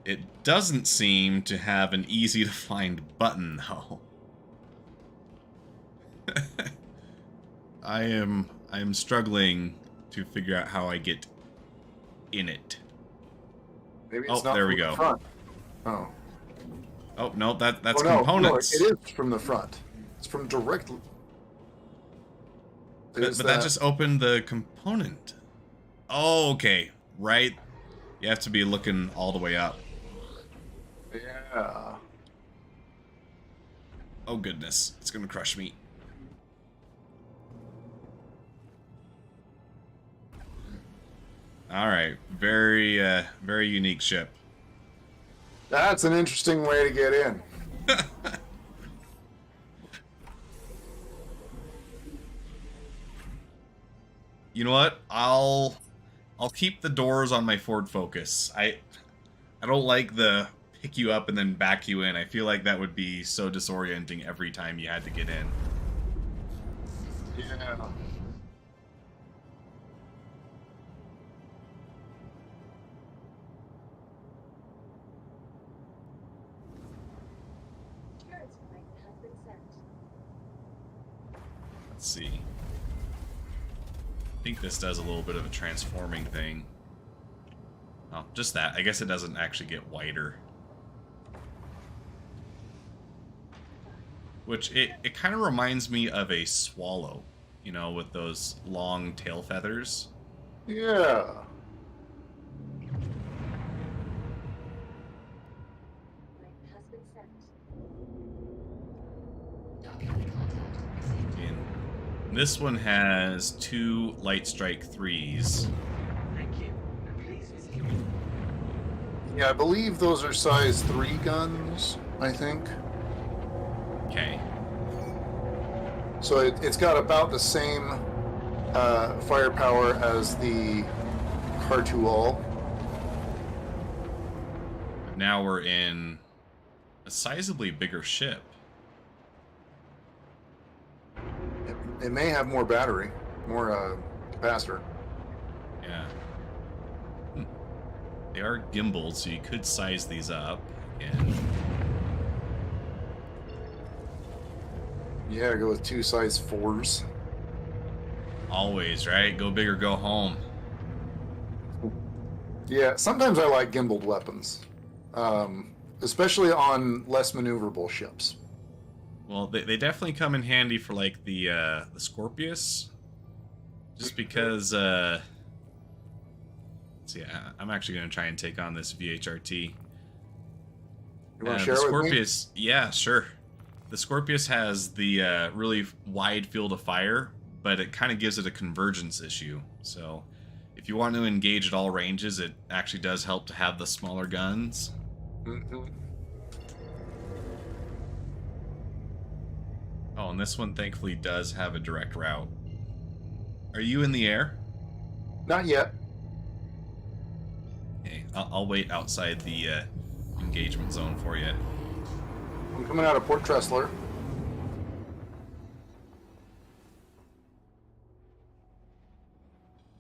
It doesn't seem to have an easy to find button though. I am struggling to figure out how I get in it. Maybe it's not there we from the go. front. Oh. Oh no, that's Oh, no, components. No, it is from the front. It's from direct. But that just opened the component. Oh, okay. Right. You have to be looking all the way up. Yeah. Oh goodness, it's gonna crush me. All right, very unique ship. That's an interesting way to get in. You know what? I'll keep the doors on my Ford Focus. I don't like the pick you up and then back you in. I feel like that would be so disorienting every time you had to get in. Yeah. Turret's point has been sent. Let's see. I think this does a little bit of a transforming thing. Oh, just that. I guess it doesn't actually get wider. Which, it kind of reminds me of a swallow, you know, with those long tail feathers. Yeah. Point has been sent. Document contact. And this one has 2 Light Strike 3s. Thank you. And please visit your Yeah, I believe those are size 3 guns, I think. Okay. So it's got about the same firepower as the Hartual. Now we're in a sizably bigger ship. It may have more battery, more capacitor. Yeah. They are gimbaled, so you could size these up. And Yeah, go with 2 size 4s. always, right? Go big or go home. Yeah, sometimes I like gimbaled weapons, especially on less maneuverable ships. Well, they definitely come in handy for like the Scorpius, just because. Let's see, I'm actually going to try and take on this VHRT. You want to The share with me? Scorpius, yeah, sure. The Scorpius has the really wide field of fire, but it kind of gives it a convergence issue. So, if you want to engage at all ranges, it actually does help to have the smaller guns. Mhm. Oh, and this one thankfully does have a direct route. Are you in the air? Not yet. Okay, I'll wait outside the engagement zone for you. I'm coming out of Port Tressler.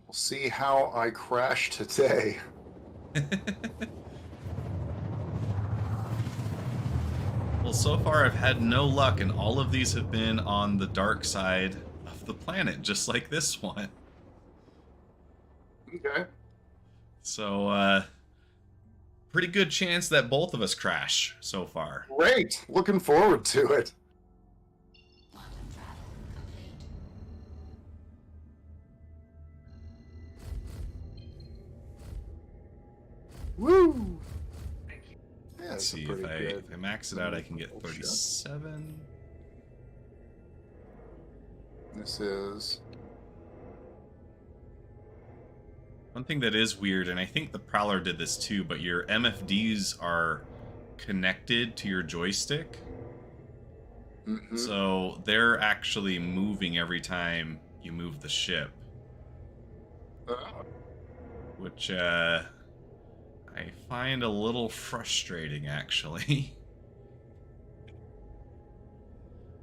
We'll see how I crash today. Well, so far I've had no luck, and all of these have been on the dark side of the planet, just like this one. Okay. So, pretty good chance that both of us crash so far. Great. Looking forward to it. Quantum travel complete. Woo! Thank you. Yeah, Let's that's see, pretty good. if I max it out, I can get Oh, shit. 37. This is... One thing that is weird, and I think the Prowler did this too, but your MFDs are connected to your joystick. Mhm. So they're actually moving every time you move the ship. Ah. Which, I find a little frustrating, actually.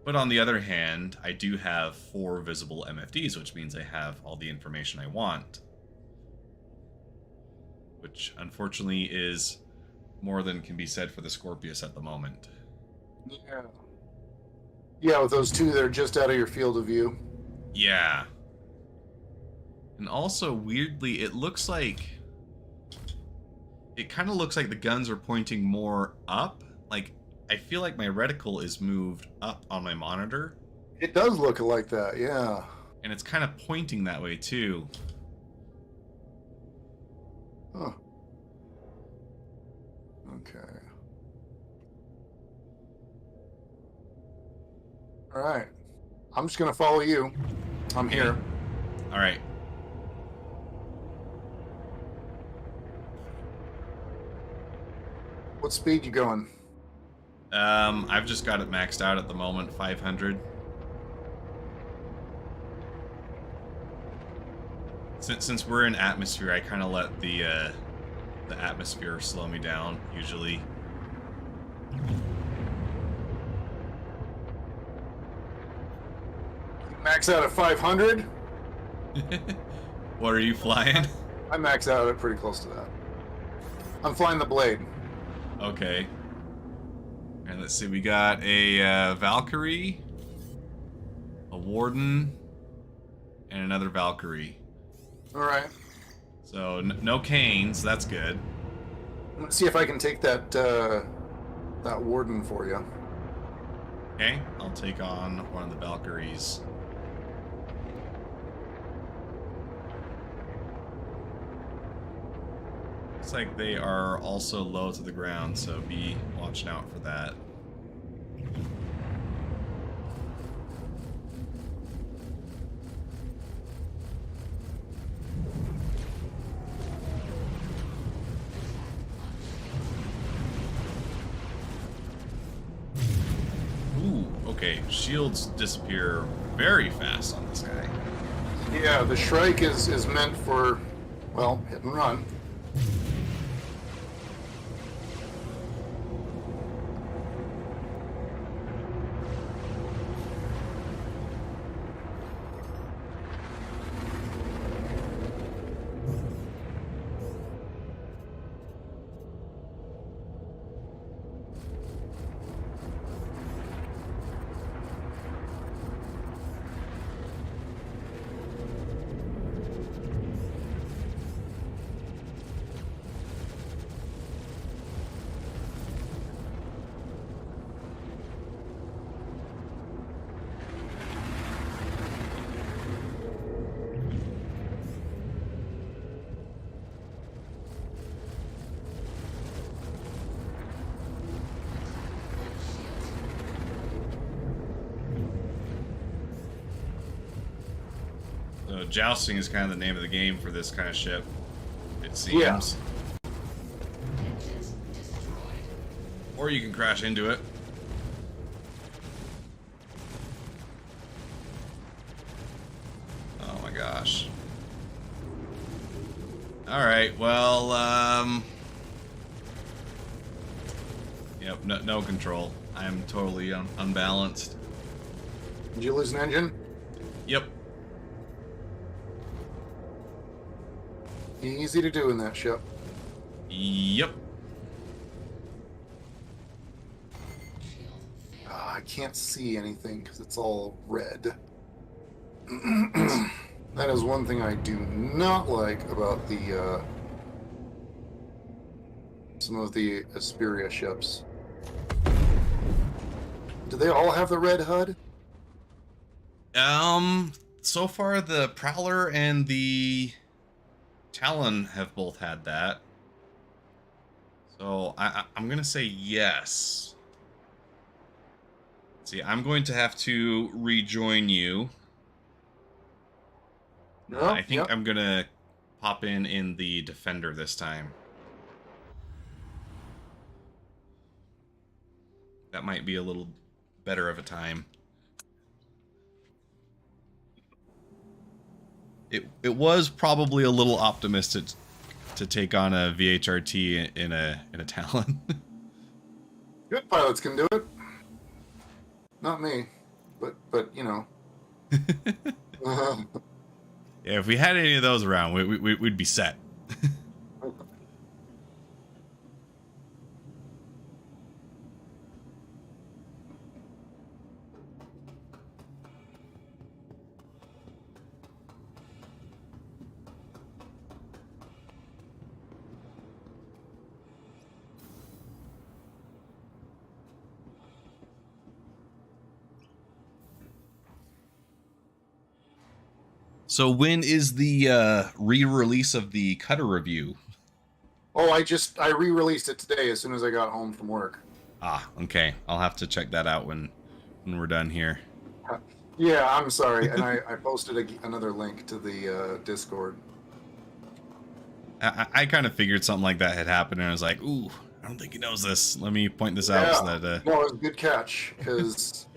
But on the other hand, I do have 4 visible MFDs, which means I have all the information I want. Which, unfortunately, is more than can be said for the Scorpius at the moment. Yeah. Yeah, with those 2, they're just out of your field of view. Yeah. And also, weirdly, it looks like... It kind of looks like the guns are pointing more up. Like, I feel like my reticle is moved up on my monitor. It does look like that, yeah. And it's kind of pointing that way, too. Huh. Okay. All right. I'm just going to follow you. I'm here. All right. What speed you going? I've just got it maxed out at the moment, 500. Since we're in atmosphere, I kind of let the atmosphere slow me down, usually. Max out at 500? What are you flying? I max out at pretty close to that. I'm flying the Blade. Okay. And let's see, we got a Valkyrie, a Warden, and another Valkyrie. All right. So no Canes, that's good. I'm gonna see if I can take that that Warden for you. Okay, I'll take on one of the Valkyries. Looks like they are also low to the ground, so be watching out for that. Ooh, okay, shields disappear very fast on this guy. Yeah, the Shrike is meant for, well, hit and run. So jousting is kind of the name of the game for this kind of ship, it seems. Yeah. Engines destroyed. Or you can crash into it. Oh my gosh. Alright, well, yep, no control. I'm totally unbalanced. Did you lose an engine? Yep. Easy to do in that ship. Yep. I can't see anything because it's all red. That is one thing I do not like about the some of the Esperia ships. Do they all have the red HUD? So far the Prowler and the Talon have both had that. So I'm gonna say yes. See, I'm going to have to rejoin you. No, I think I'm gonna pop in the Defender this time. That might be a little better of a time. It was probably a little optimistic to take on a VHRT in a Talon. Good pilots can do it. Not me, but you know. Yeah, if we had any of those around, we'd be set. So when is the re-release of the Cutter review? Oh, I re-released it today as soon as I got home from work. Ah, okay. I'll have to check that out when we're done here. Yeah, I'm sorry, and I posted another link to the Discord. I kind of figured something like that had happened, and I was like, ooh, I don't think he knows this. Let me point this out so that... No, it was a good catch, because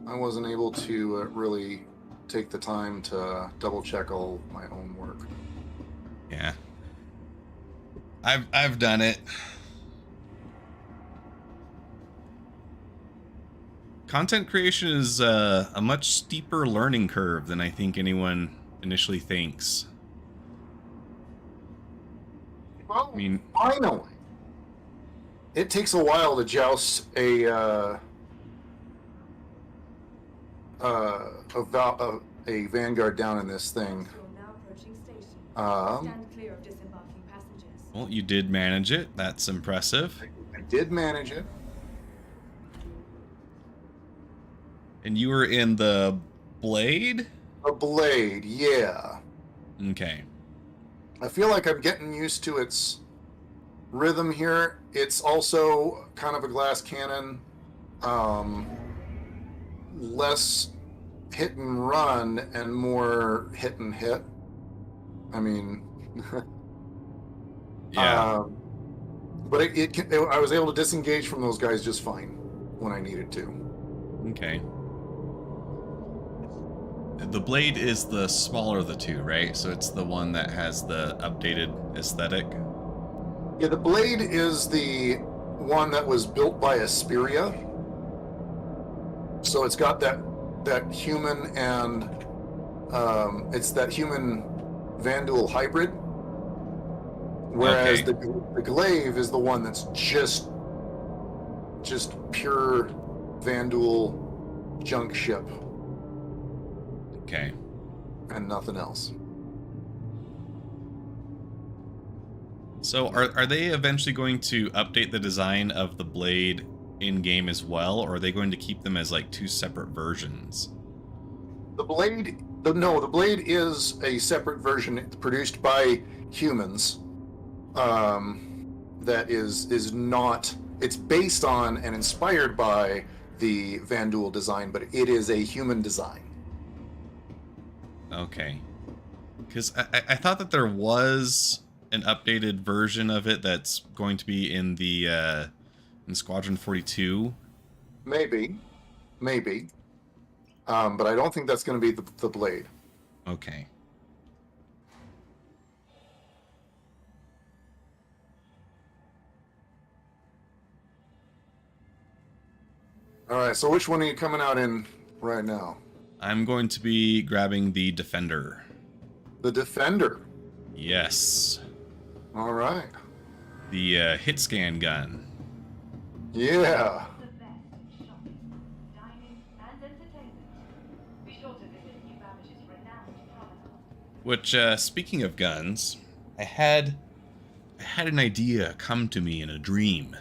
I wasn't able to really take the time to double-check all my own work. Yeah. I've done it. Content creation is a much steeper learning curve than I think anyone initially thinks. Well, I mean, finally, it takes a while to joust a Vanguard down in this thing. You're now approaching station. Um, Stand clear of disembarking passengers. well, you did manage it. That's impressive. I did manage it. And you were in the Blade? A Blade, yeah. Okay. I feel like I'm getting used to its rhythm here. It's also kind of a glass cannon, less hit and run and more hit and hit. I mean, Yeah. but I was able to disengage from those guys just fine when I needed to. Okay. The Blade is the smaller of the two, right? So it's the one that has the updated aesthetic. Yeah, the Blade is the one that was built by Esperia. So it's got that human and it's that human Vanduul hybrid. Whereas Okay. the Glaive is the one that's just pure Vanduul junk ship Okay. and nothing else. So are they eventually going to update the design of the Blade in-game as well, or are they going to keep them as like two separate versions? The Blade is a separate version produced by humans. That is not. It's based on and inspired by the Vanduul design, but it is a human design. Okay. Because I thought that there was an updated version of it that's going to be in the in Squadron 42. Maybe, but I don't think that's going to be the Blade. Okay. All right. So which one are you coming out in right now? I'm going to be grabbing the Defender. The Defender. Yes. All right. The hit scan gun. Yeah. The best in shopping, dining, and entertainment. Be sure to visit New Babbage's renowned promenade. Which, speaking of guns, I had an idea come to me in a dream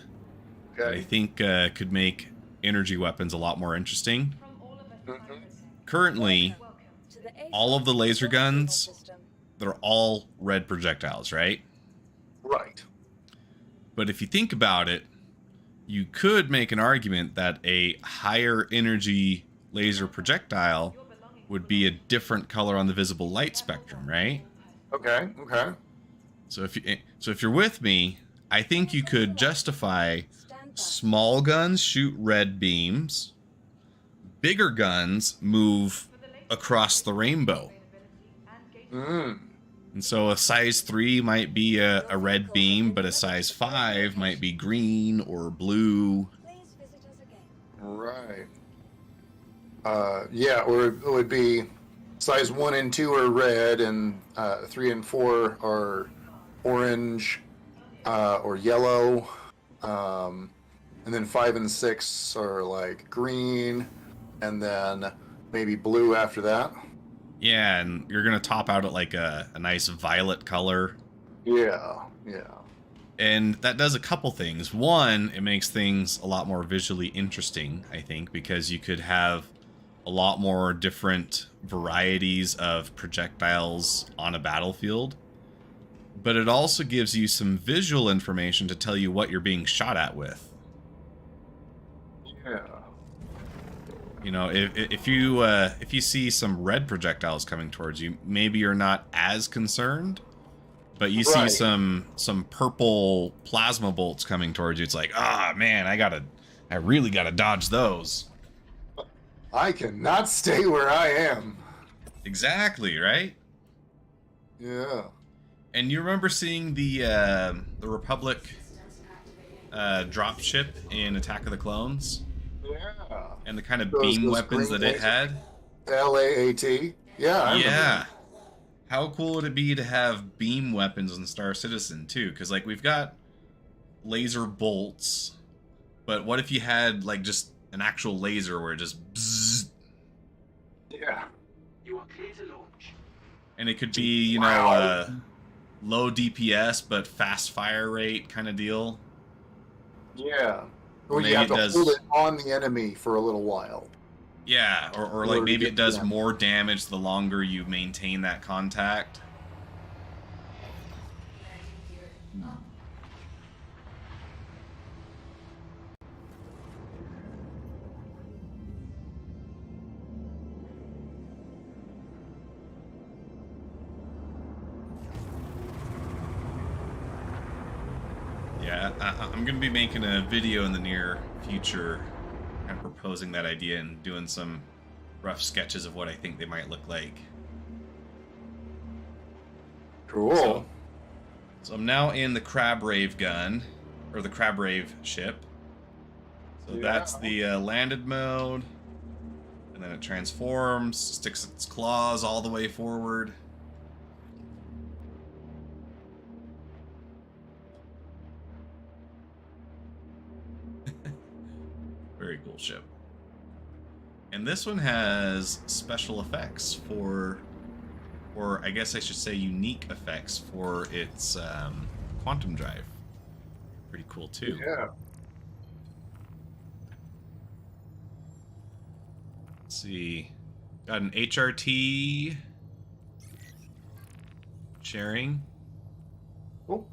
that I Okay. think could make energy weapons a lot more interesting. From all of us Mhm. pilots, Currently, welcome. To the A all of the laser control guns, system. they're all red projectiles, right? Right. But if you think about it, you could make an argument that a higher energy laser projectile would be a different color on the visible light spectrum, right? Okay. Okay. So if you're with me, I think you could justify Stand by. small guns shoot red beams, bigger guns move across the rainbow. Mm. And so a size 3 might be a red beam, but a size 5 might be green or blue. Please visit us again. Right. Yeah, or it would be size 1 and 2 are red, and 3 and 4 are orange or yellow. And then 5 and 6 are like green, and then maybe blue after that. Yeah, and you're going to top out at like a nice violet color. Yeah. And that does a couple things. One, it makes things a lot more visually interesting, I think, because you could have a lot more different varieties of projectiles on a battlefield. But it also gives you some visual information to tell you what you're being shot at with. Yeah. You know, if you see some red projectiles coming towards you, maybe you're not as concerned. But you see Right. some purple plasma bolts coming towards you. It's like, ah, man, I really gotta dodge those. I cannot stay where I am. Exactly, right? Yeah. And you remember seeing the Republic drop ship in Attack of the Clones? Yeah. And the kind of Those beam weapons green that it lasers. had? LAAT. Yeah, I remember. Yeah. How cool would it be to have beam weapons in Star Citizen, too? Because, like, we've got laser bolts, but what if you had, like, just an actual laser where it just bzzz, Yeah. You are clear to launch. and it could be, you know, Wow. low DPS but fast fire rate kind of deal? Yeah. Or Maybe you have it to does- hold it on the enemy for a little while. Yeah, or Or like to maybe get it does them. more damage the longer you maintain that contact. Yeah, I'm going to be making a video in the near future kind of proposing that idea and doing some rough sketches of what I think they might look like. Cool. So I'm now in the Crab Rave gun, or the Crab Rave ship. So Yeah. that's the landed mode, and then it transforms, sticks its claws all the way forward. Very cool ship. And this one has special effects for, or I guess I should say unique effects for its quantum drive. Pretty cool too. Yeah. Let's see. Got an HRT sharing. Cool.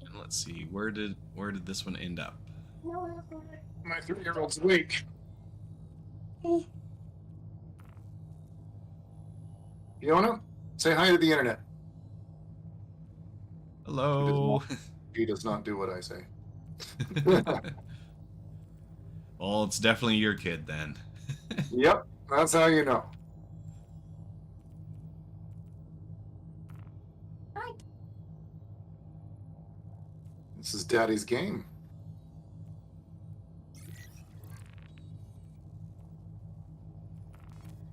And let's see, where did this one end up? My 3-year-old's awake. Fiona, say hi to the internet. Hello. He does not do what I say. Well, it's definitely your kid then. Yep, that's how you know. This is Daddy's game.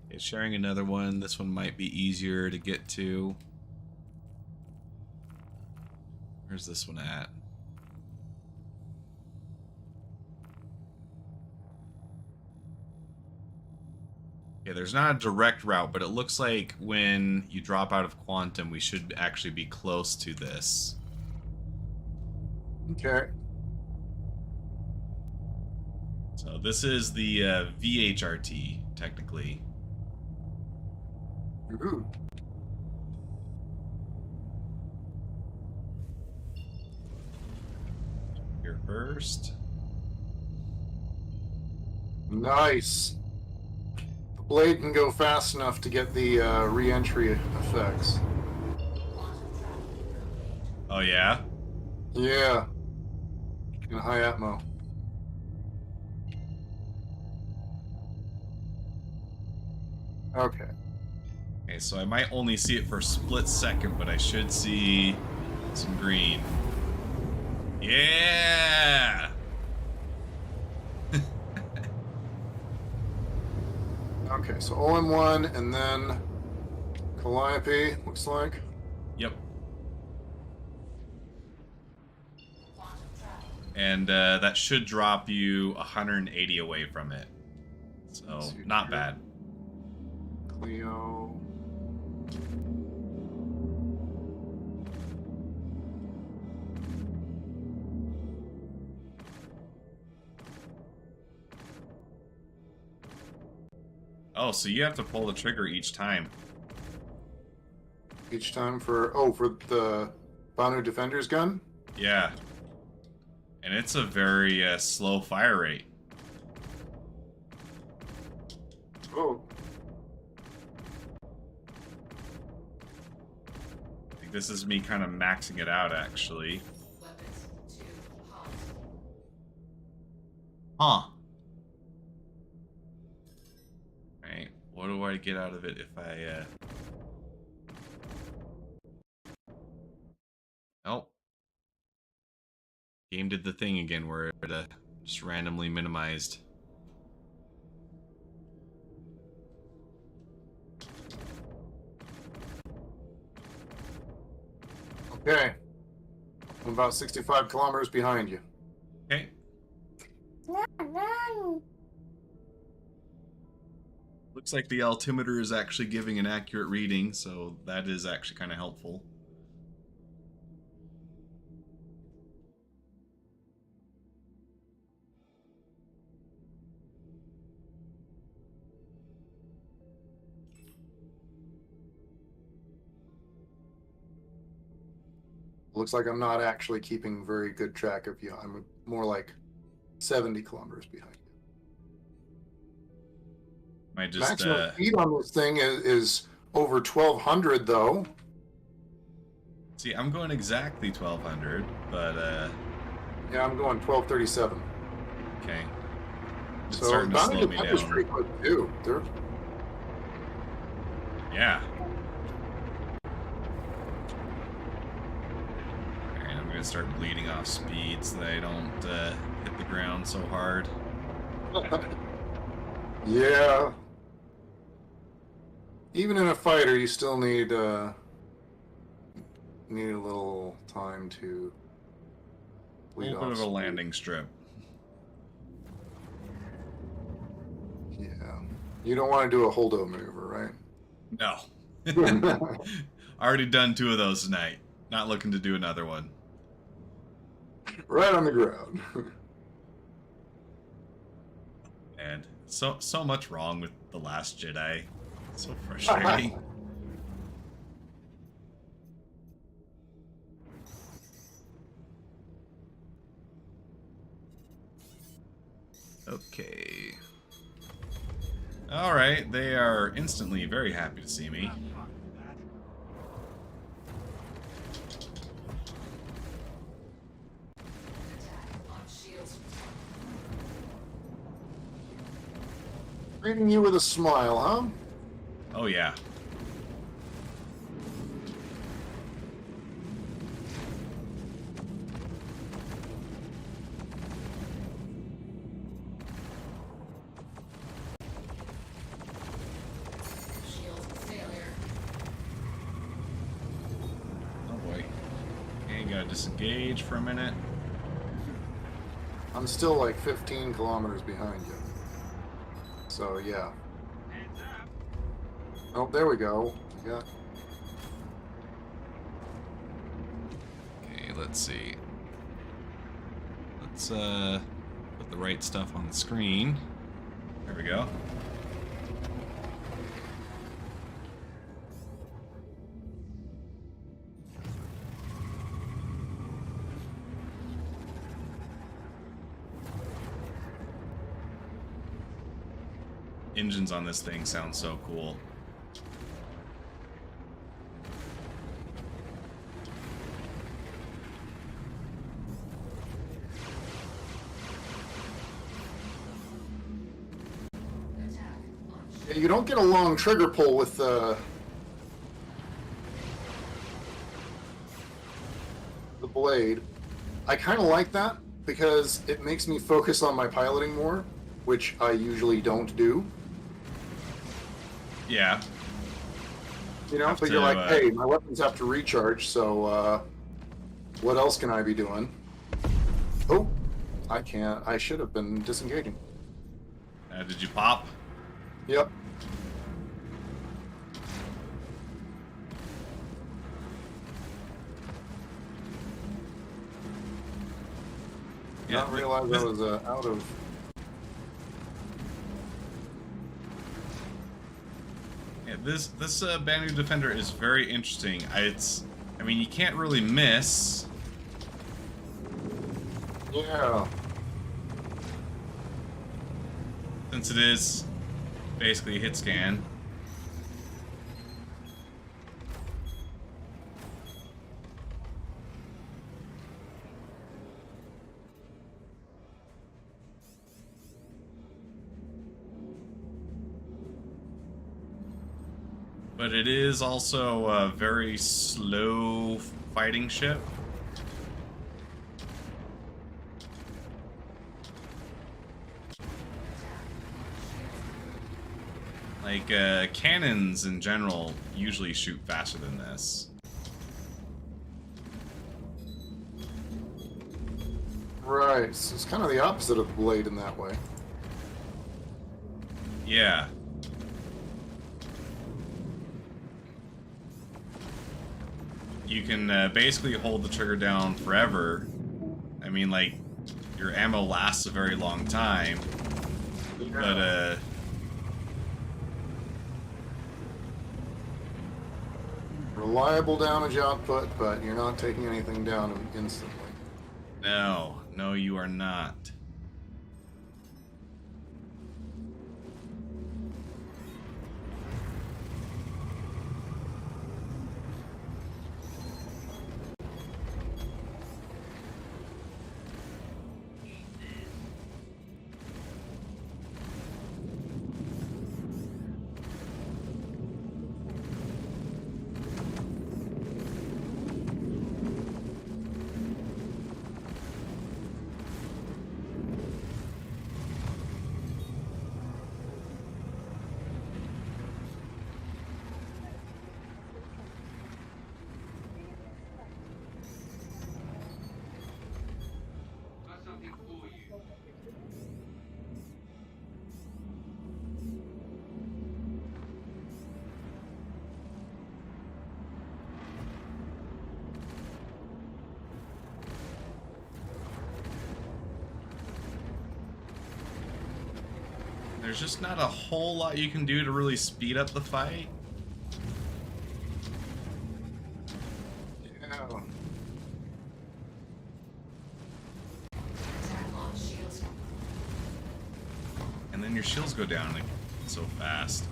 Okay, sharing another one. This one might be easier to get to. Where's this one at? Yeah, there's not a direct route, but it looks like when you drop out of Quantum, we should actually be close to this. Okay. So this is the VHRT, technically. Ooh. Here first. Nice. The blade can go fast enough to get the re-entry effects. Oh yeah? Yeah. In high atmo. Okay. Okay, so I might only see it for a split second, but I should see some green. Yeah! Okay, so OM1 and then Calliope, looks like. Yep. Quantum travel. And that should drop you 180 away from it. So, Let's see not here. bad. Cleo. Oh, so you have to pull the trigger each time. Each time for the Banu Defender's gun? Yeah. And it's a very slow fire rate. Oh. I think this is me kind of maxing it out, actually. Weapons 2 hot. Huh. Alright, what do I get out of it if I, Oh. Game did the thing again where it just randomly minimized. Okay. I'm about 65 kilometers behind you. Okay. Looks like the altimeter is actually giving an accurate reading, so that is actually kind of helpful. Looks like I'm not actually keeping very good track of you. I'm more like 70 kilometers behind you. Might just, Maximum speed on this thing is over 1200 though. see, I'm going exactly 1200, but, Yeah, I'm going 1237. okay. It's So starting to Banu slow me Defender's down. pretty quick too. They're Yeah. Alright, I'm gonna start bleeding off speed so that I don't hit the ground so hard. yeah. Even in a fighter, you still need a little time to A bleed little bit off of a speed. landing strip. Yeah. You don't want to do a holdo maneuver, No. right? Already done 2 of those tonight. Not looking to do another one. Right on the ground. And so much wrong with The Last Jedi. So frustrating. Okay. Alright, they are instantly very happy to see me. Attack on shields. Greeting you with a smile, huh? Oh yeah. Shield failure. Oh boy. Okay, gotta disengage for a minute. I'm still like 15 kilometers behind you. So, yeah. Oh, there we go. We got Okay, let's see. Let's put the right stuff on the screen. There we go. Engines on this thing sound so cool. Attack on Yeah, you don't get a long trigger pull with the blade. I kind of like that because it makes me focus on my piloting more, which I usually don't do. Yeah. You know, Have but to, you're like, hey, my weapons have to recharge, so what else can I be doing? Oh, I can't. I should have been disengaging. Did you pop? Yep. Yeah, Not realize I was out of. Yeah, this Banu Defender is very interesting. I mean, you can't really miss. Yeah. Since it is basically a hit scan. But it is also a very slow fighting ship. Like, cannons in general usually shoot faster than this. Right. So it's kind of the opposite of the blade in that way. Yeah. You can basically hold the trigger down forever. I mean, like, your ammo lasts a very long time. But, reliable damage output, but you're not taking anything down instantly. no, you are not. Got something for you. There's just not a whole lot you can do to really speed up the fight. Yeah. Attack launch shields. And then your shields go down like so fast.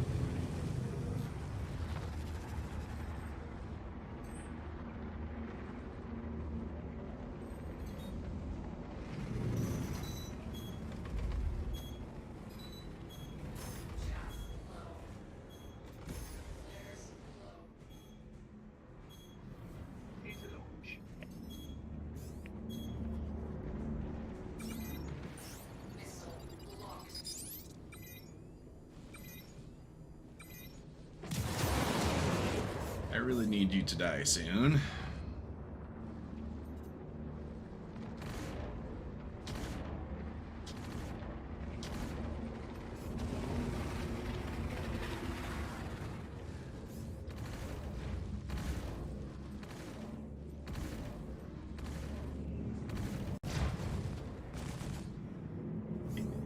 Need to launch. Missile locked. I really need you to die soon.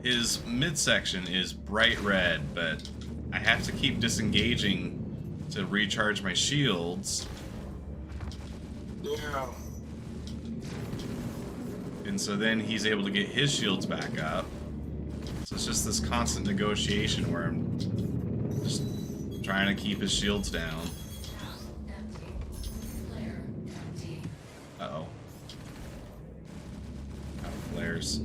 His midsection is bright red, but I have to keep disengaging to recharge my shields. Yeah. And so then he's able to get his shields back up. So it's just this constant negotiation where I'm just trying to keep his shields down. Empty. Flare empty. Uh-oh. Out of flares.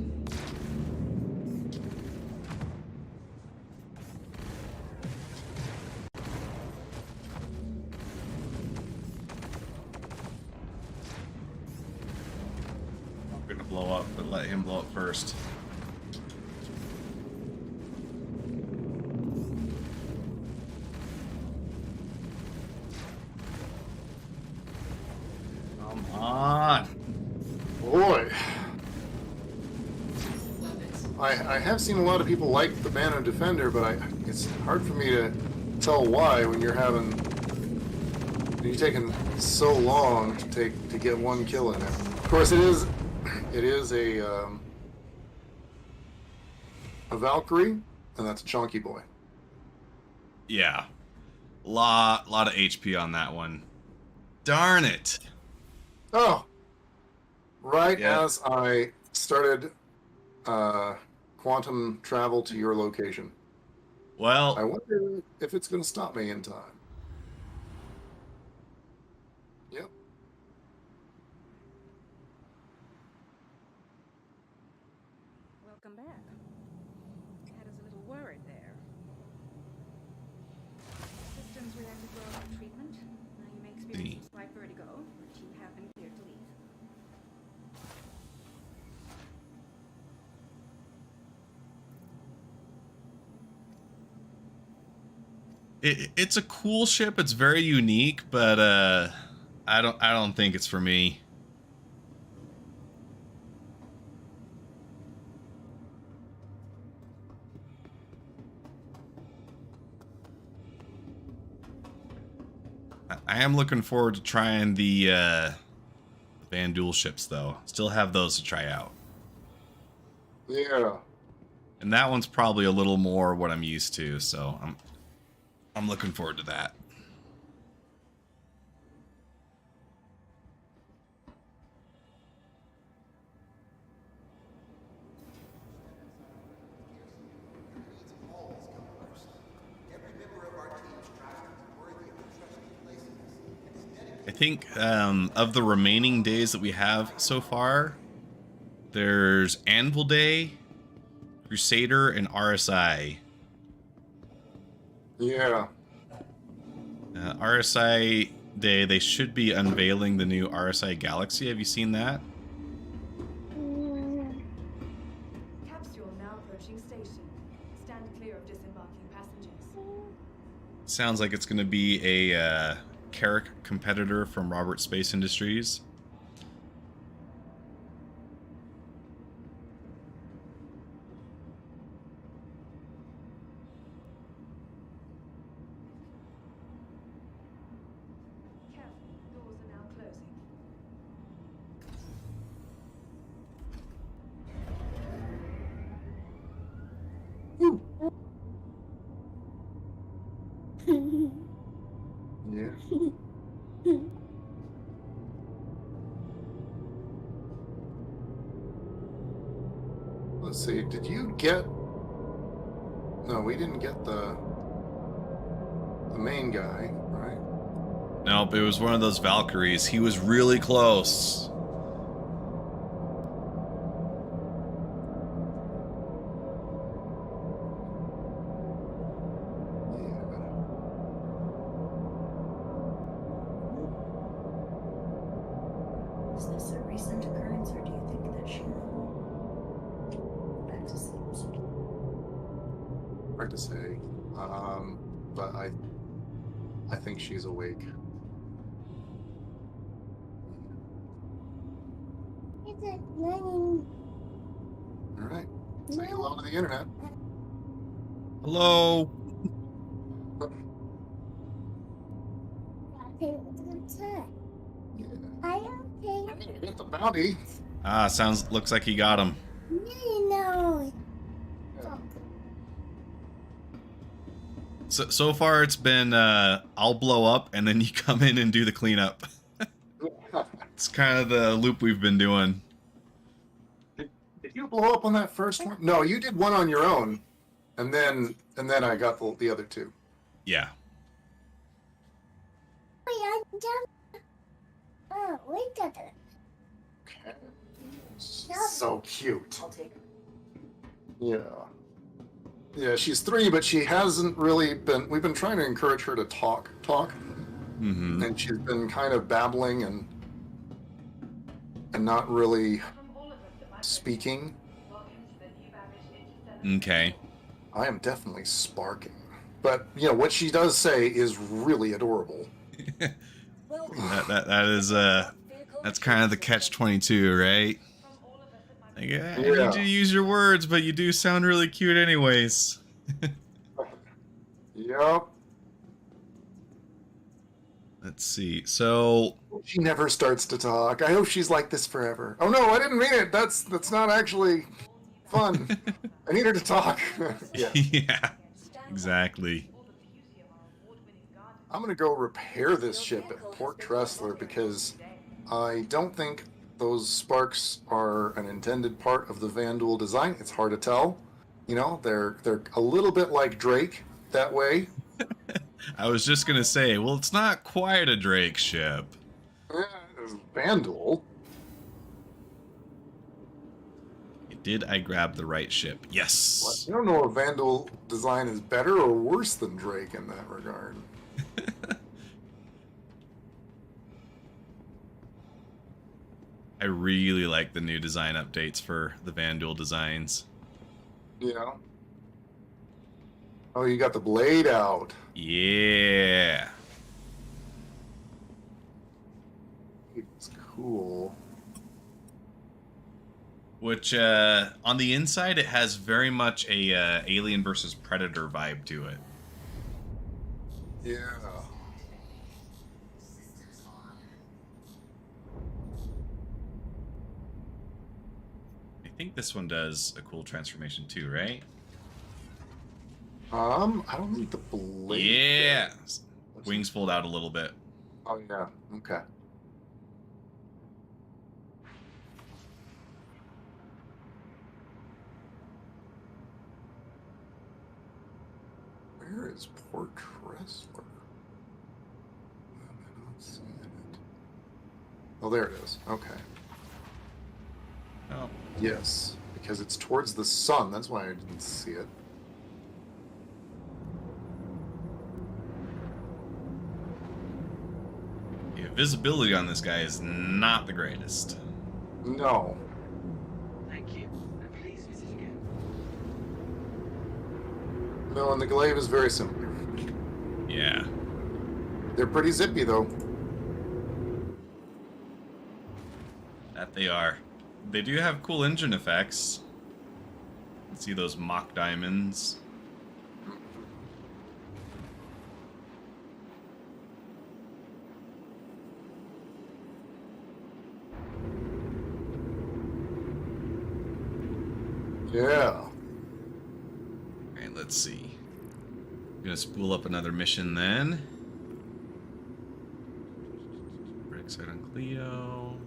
blow up, but let him blow up first. Come on. Boy. Weapons. I have seen a lot of people like the Banner Defender, but it's hard for me to tell why when you're taking so long to get one kill in it. Of course, it is a Valkyrie, and that's a chunky boy. Yeah. Lot of HP on that one. Darn it. Oh, right Yeah. as I started quantum travel to your location. I Well, wonder if it's going to stop me in time. Yep. Welcome back. Had us a little worried there. Systems reacted well to treatment. Now you may experience some slight vertigo, but you have been cleared to leave. it's a cool ship. It's very unique, but I don't think it's for me. I am looking forward to trying the Van Duel ships, though. Still have those to try out. Yeah. And that one's probably a little more what I'm used to, so I'm looking forward to that. I think of the remaining days that we have so far, there's Anvil Day, Crusader, and RSI. Yeah. RSI Day, they should be unveiling the new RSI Galaxy. Have you seen that? Capsule now approaching station. Stand clear of disembarking passengers. Sounds like it's going to be a Carrick competitor from Robert Space Industries. Careful, doors are now closing. Yeah. Let's see. Did you get? No, we didn't get the main guy, right? Nope, it was one of those Valkyries. He was really close. Is this a recent occurrence, or do you think that she will back to sleep soon? Hard to say. But I think she's awake. All right. Say hello to the internet. Hello. I get the bounty. Looks like he got him. So far it's been I'll blow up and then you come in and do the cleanup. It's kind of the loop we've been doing. Did you blow up on that first one? No, you did one on your own, and then I got the other two. Yeah. Okay. So cute. I'll take her. Yeah. Yeah, she's 3, but she hasn't really been. We've been trying to encourage her to talk, Mm-hmm. and she's been kind of babbling and not really From all of us at speaking. Welcome to the new Babbage Interstellar. Okay. I am definitely sparking. But, you know, what she does say is really adorable. That is that's kind of the catch-22, right? From all of us at my Like, yeah, I Yeah. need you to use your words, but you do sound really cute anyways. Yup. Let's see. So, She never starts to talk. I hope she's like this forever. Oh no, I didn't mean it. That's not actually fun. I need her to talk. Yeah. yeah, exactly. all the beauty of our award-winning garden. I'm gonna go repair this ship at Port Tressler because I don't think those sparks are an intended part of the Vanduul design. It's hard to tell. You know, they're a little bit like Drake that way. I was just gonna say, well, it's not quite a Drake ship. Vanduul. Did I grab the right ship? Yes. I don't know if Vanduul design is better or worse than Drake in that regard. I really like the new design updates for the Vanduul designs. You know. Oh, you got the blade out. Yeah. It's cool. Which, on the inside, it has very much a Alien versus Predator vibe to it. Yeah. Systems on. I think this one does a cool transformation too, right? I don't think the blade. Yeah. does. Wings fold out a little bit. Oh yeah. Okay. Where is Port Tressler? Why am I not seeing it? Oh, there it is. Okay. Oh. Yes, because it's towards the sun. That's why I didn't see it. Yeah, visibility on this guy is not the greatest. No. Thank you. And please visit again. No, and the glaive is very similar. Yeah. They're pretty zippy though. That they are. They do have cool engine effects. You can see those mock diamonds. Yeah. Alright, let's see. I'm gonna spool up another mission then. Brexite on Cleo.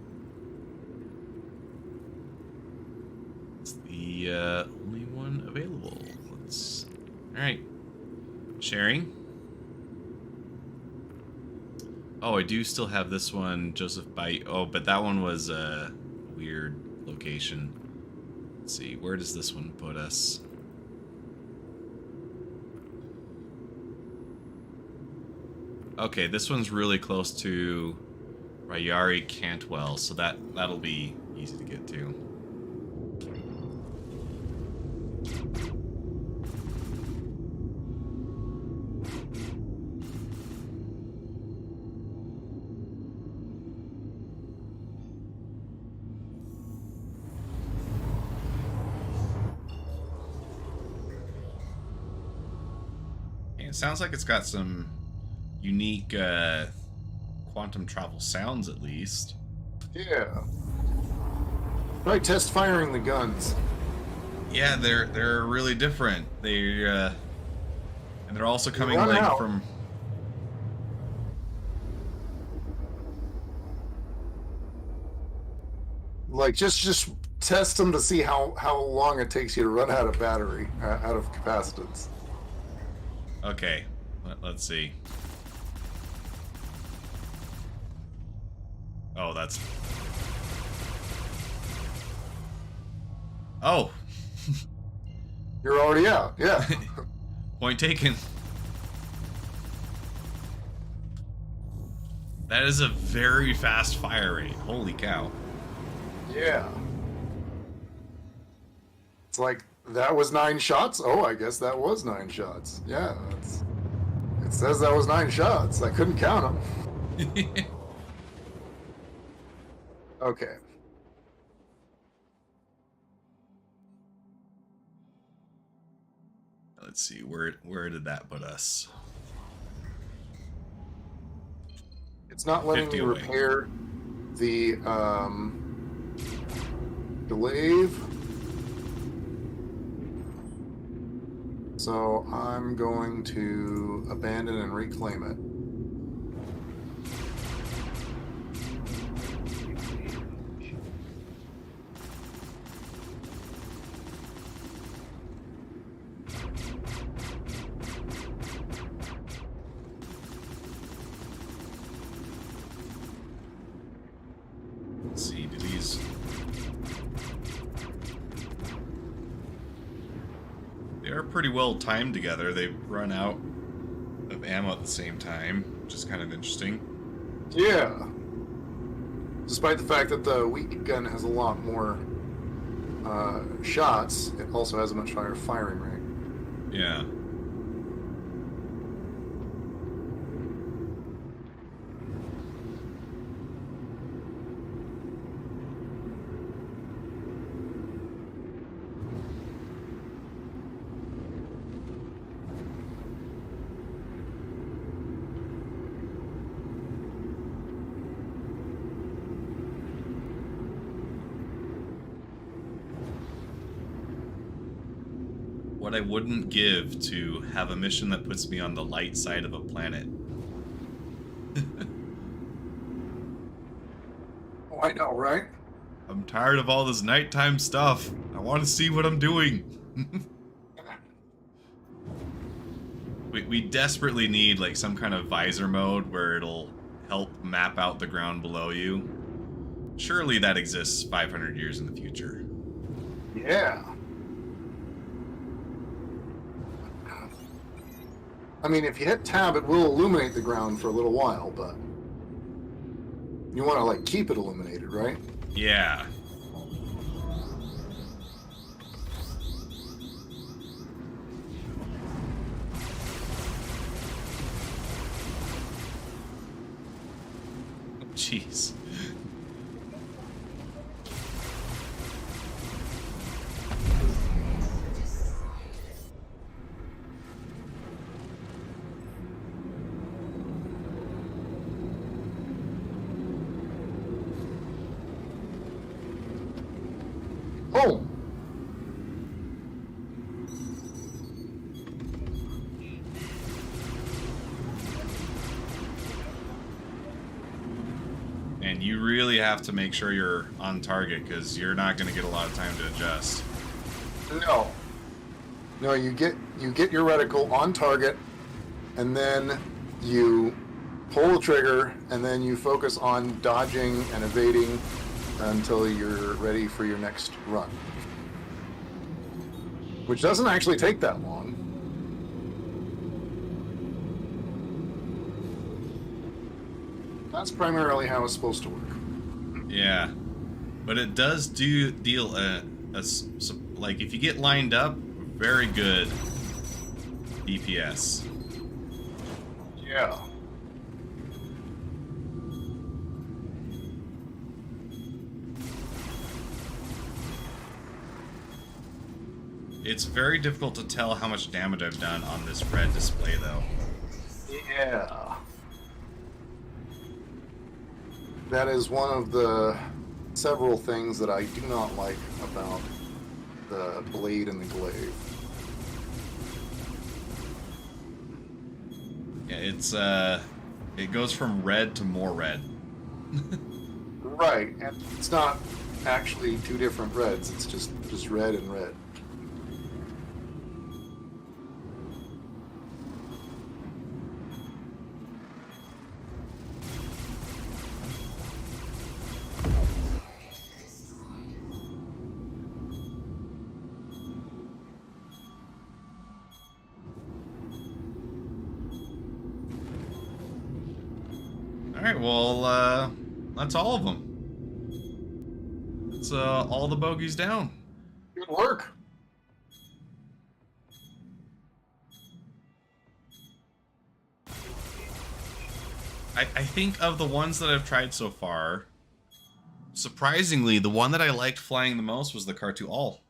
It's the only one available. Let's. Alright. Sharing. Oh, I do still have this one, Joseph Bite. Oh, but that one was a weird location. Let's see, where does this one put us? Okay, this one's really close to Rayari Cantwell, so that'll be easy to get to. It sounds like it's got some unique quantum travel sounds, at least. Yeah. Try test firing the guns. Yeah, they're really different. And they're also coming Run like out. from. Like just test them to see how long it takes you to run out of battery, out of capacitance. Okay, let's see. Oh, that's. Oh, You're already out. Yeah. point taken. That is a very fast fire rate. Holy cow. Yeah. like, that was 9 shots? Oh, I guess that was 9 shots. Yeah, it says that was 9 shots. I couldn't count them. Okay. Let's see, where did that put us? It's not letting 50 me away. repair the glaive. So I'm going to abandon and reclaim it. Let's see, do these... They are pretty well timed together. They run out of ammo at the same time, which is kind of interesting. Yeah. Despite the fact that the weak gun has a lot more shots, it also has a much higher firing rate. Yeah. What I wouldn't give to have a mission that puts me on the light side of a planet. Oh, I know, right? I'm tired of all this nighttime stuff. I want to see what I'm doing. We desperately need like some kind of visor mode where it'll help map out the ground below you. Surely that exists 500 years in the future. Yeah. I mean, if you hit tab, it will illuminate the ground for a little while, but you want to, like, keep it illuminated, right? Yeah. Oh, jeez. Oh! And you really have to make sure you're on target because you're not going to get a lot of time to adjust. No. No, you get your reticle on target, and then you pull the trigger, and then you focus on dodging and evading until you're ready for your next run. Which doesn't actually take that long. That's primarily how it's supposed to work. Yeah. But it does deal like if you get lined up, very good DPS. Yeah. It's very difficult to tell how much damage I've done on this red display, though. Yeah. That is one of the several things that I do not like about the blade and the glaive. Yeah, it goes from red to more red. Right, and it's not actually two different reds, it's just red and red. Alright, well, that's all of them. That's all the bogeys down. Good work. I think of the ones that I've tried so far, surprisingly, the one that I liked flying the most was the Car2 All.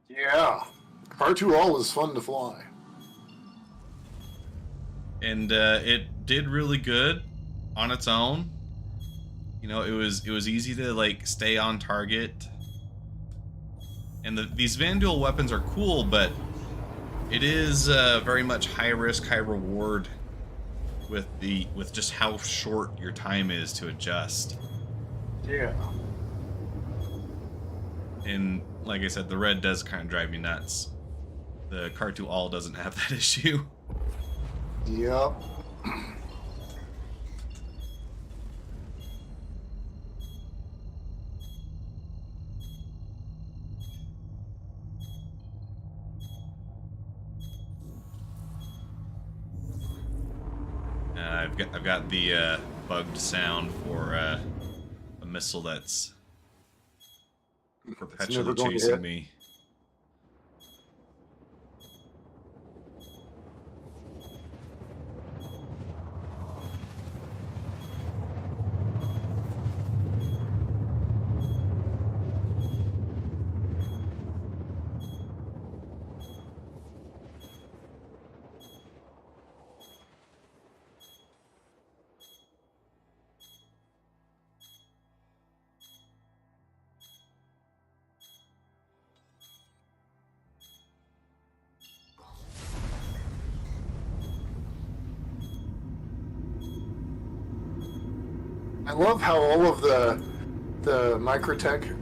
Yeah. R2 All is fun to fly. And it did really good on its own. You know, it was easy to like stay on target. And these Vanduul weapons are cool, but it is very much high risk, high reward with just how short your time is to adjust. Yeah. And like I said, the red does kind of drive me nuts. The Car2 All doesn't have that issue. Yep. I've got the bugged sound for a missile that's perpetually chasing me. I love how all of the microtech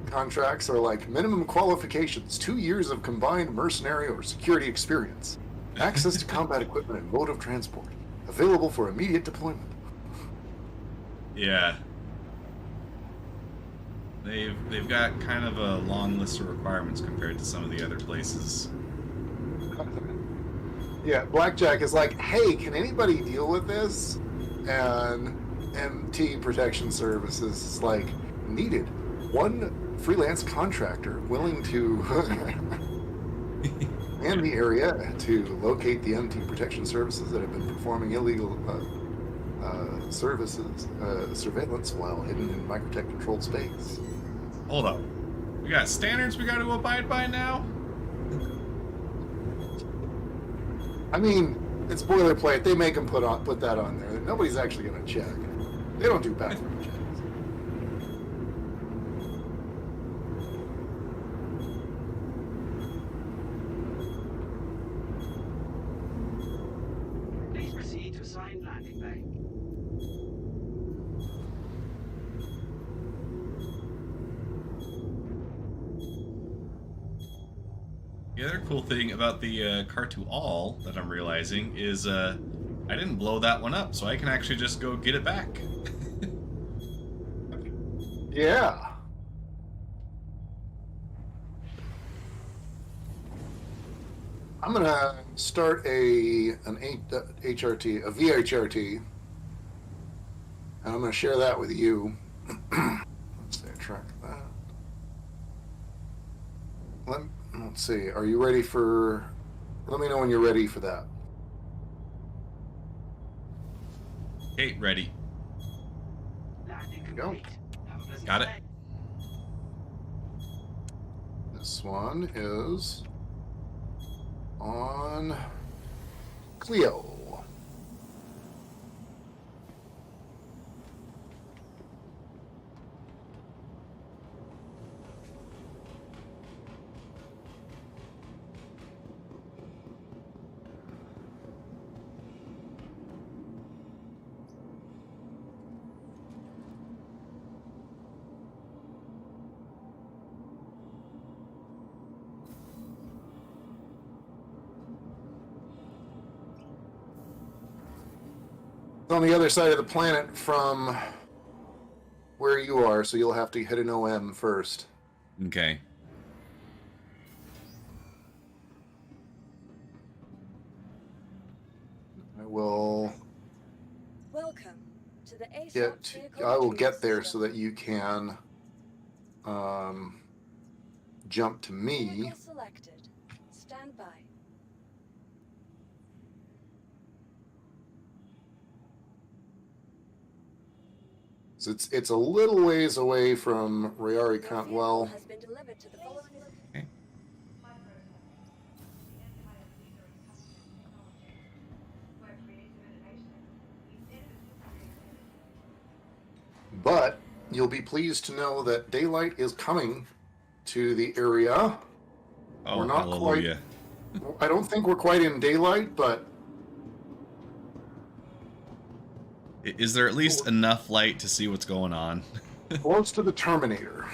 contracts are like minimum qualifications: 2 years of combined mercenary or security experience, access to combat equipment and mode of transport, available for immediate deployment. Yeah. They've got kind of a long list of requirements compared to some of the other places. Yeah, Blackjack is like, hey, can anybody deal with this? And MT Protection Services is like, needed. One freelance contractor willing to man the area to locate the MT Protection Services that have been performing illegal surveillance while hidden in microtech controlled space. Hold up. We got standards we got to abide by now? I mean, it's boilerplate. They make them put that on there. Nobody's actually going to check. They don't do background checks. Please proceed to assigned landing bay. The other cool thing about the Car2 All that I'm realizing is I didn't blow that one up, so I can actually just go get it back. Yeah. I'm gonna start an HRT, a VHRT, and I'm gonna share that with you. Let's see, track that. Let's see. Are you ready for? Let me know when you're ready for that. Okay, ready. Landing Go. complete. Have a pleasant Got it. day. This one is on Clio. On the other side of the planet from where you are, so you'll have to hit an OM first. Okay. I will Welcome to the I will get there so that you can jump to me. Vehicle selected. Stand by. So it's a little ways away from Rayari Cantwell. has been delivered to the following Okay. My first weapon, the Empire leader in cutting-edge technology, where creative innovation meets innovative creativity. But you'll be pleased to know that daylight is coming to the area. Oh, We're not hallelujah. I don't think we're quite in daylight, but Is there at least enough light to see what's going on? close to the Terminator.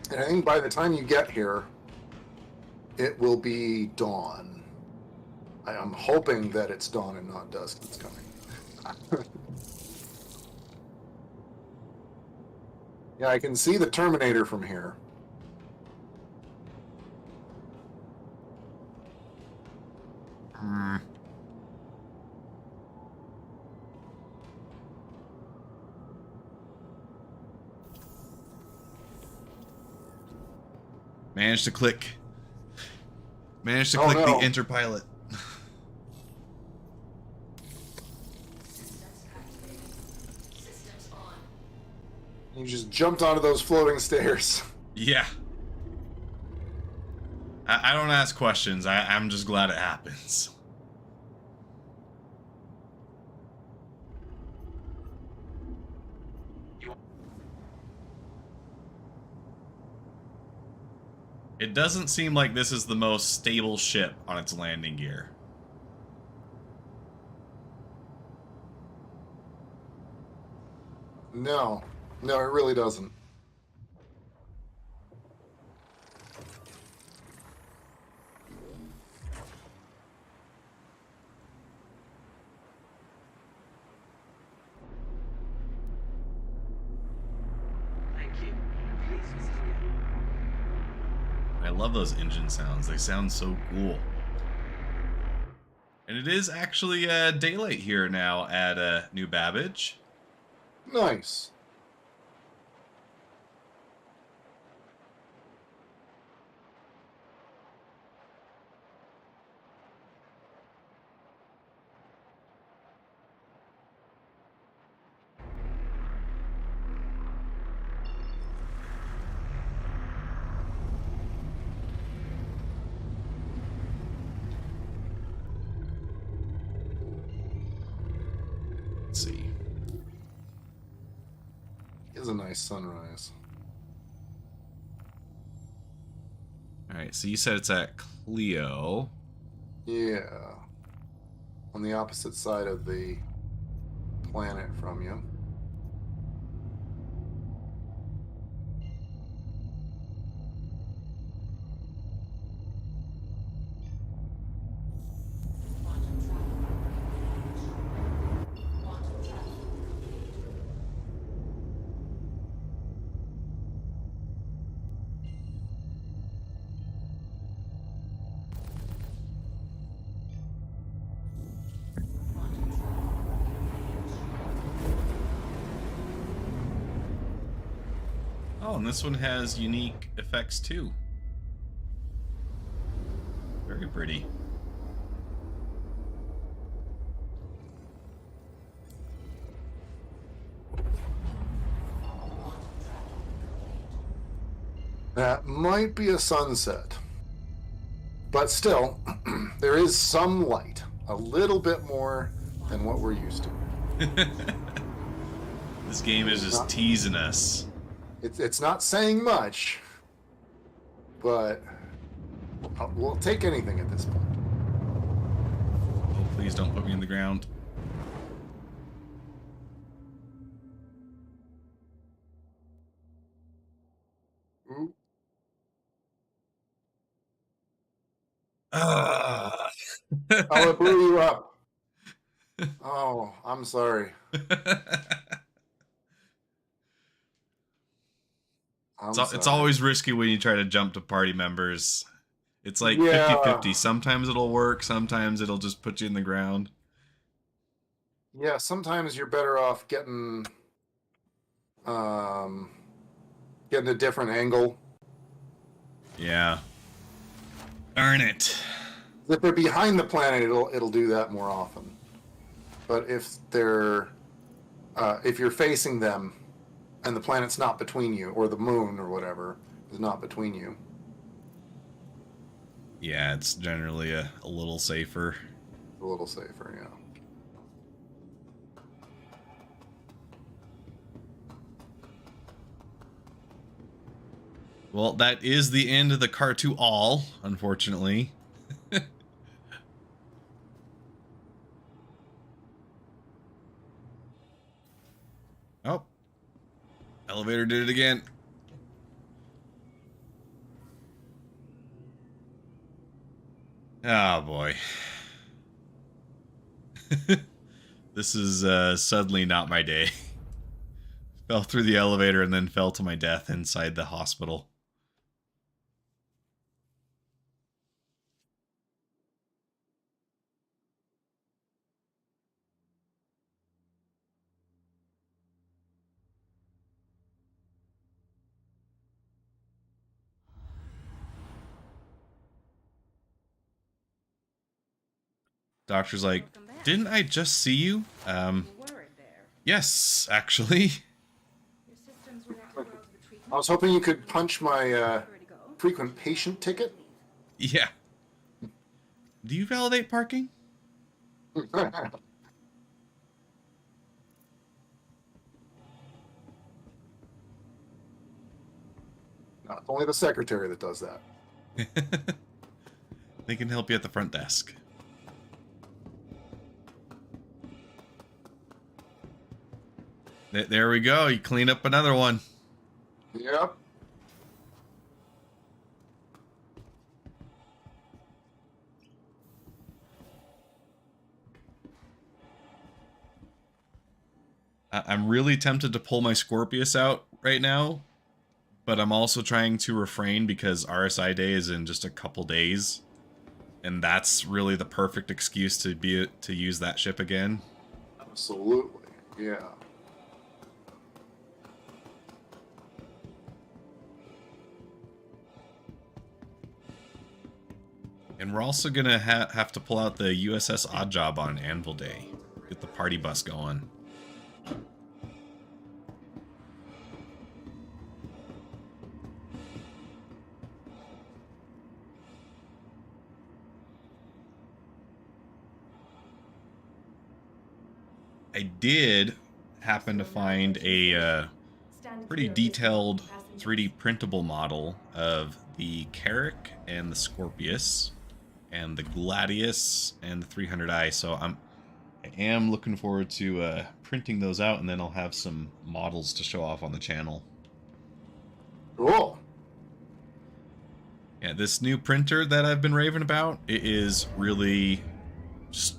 And I think by the time you get here, it will be dawn. I am hoping that it's dawn and not dusk that's coming. Yeah, I can see the Terminator from here. Managed to click Oh, the no. interpilot. Systems activated. Systems on. You just jumped onto those floating stairs. Yeah. I don't ask questions. I'm just glad it happens. It doesn't seem like this is the most stable ship on its landing gear. No, it really doesn't. Thank you. Please visit again. I love those engine sounds. They sound so cool. And it is actually daylight here now at New Babbage. Nice. Let's see. It's a nice sunrise. Alright, so you said it's at Cleo. Yeah. On the opposite side of the planet from you. Quantum travel. Quantum travel complete. Quantum travel Oh, and this one has unique effects too. Very pretty. That might be a sunset. But still, there is some light. A little bit more than what we're used to. This game is just teasing us. It's not saying much, but we'll take anything at this point. Oh, please don't put me in the ground. Ooh. Ah. Oh, it blew you up. Oh, I'm sorry. It's always risky when you try to jump to party members. It's like Yeah. 50-50. Sometimes it'll work, sometimes it'll just put you in the ground. Yeah, sometimes you're better off getting a different angle. Yeah. Earn it. If they're behind the planet, it'll do that more often. But if they're if you're facing them and the planet's not between you, or the moon or whatever is not between you. Yeah, it's generally a little safer. A little safer, yeah. Well, that is the end of the car to all, unfortunately. Oh. Elevator did it again. Oh boy. This is suddenly not my day. Fell through the elevator and then fell to my death inside the hospital. Doctor's like, Welcome back. didn't I just see you? You worried there. Yes, actually. Your systems reacted well to the treatment. I was hoping you could punch my Ready to go. frequent patient ticket. Yeah. Do you validate parking? No, it's only the secretary that does that. They can help you at the front desk. There we go. You clean up another one. Yep. I'm really tempted to pull my Scorpius out right now, but I'm also trying to refrain because RSI Day is in just a couple days, and that's really the perfect excuse to use that ship again. Absolutely. Yeah. And we're also gonna have to pull out the USS Oddjob on Anvil Day. Get the party bus going. I did happen to find a pretty detailed 3D printable model of the Carrack and the Scorpius and the Gladius and the 300i, so I am looking forward to printing those out, and then I'll have some models to show off on the channel. Cool. Yeah, this new printer that I've been raving about, it is really just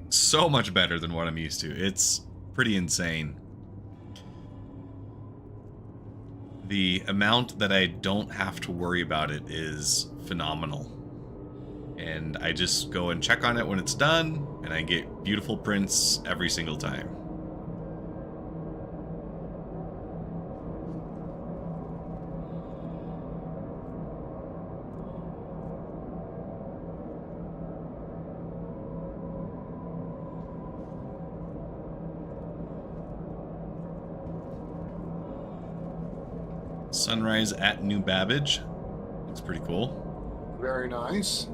so much better than what I'm used to. It's pretty insane. The amount that I don't have to worry about it is phenomenal. And I just go and check on it when it's done, and I get beautiful prints every single time. Sunrise at New Babbage. Looks pretty cool. Very nice.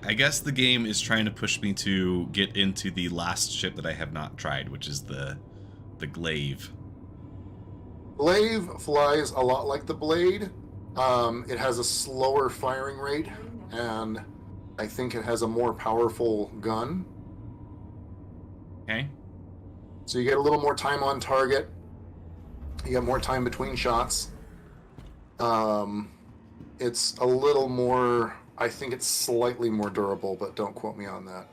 I guess the game is trying to push me to get into the last ship that I have not tried, which is the Glaive. Glaive flies a lot like the Blade. It has a slower firing rate, and I think it has a more powerful gun. Okay. So you get a little more time on target. You get more time between shots. It's a little more... I think it's slightly more durable, but don't quote me on that.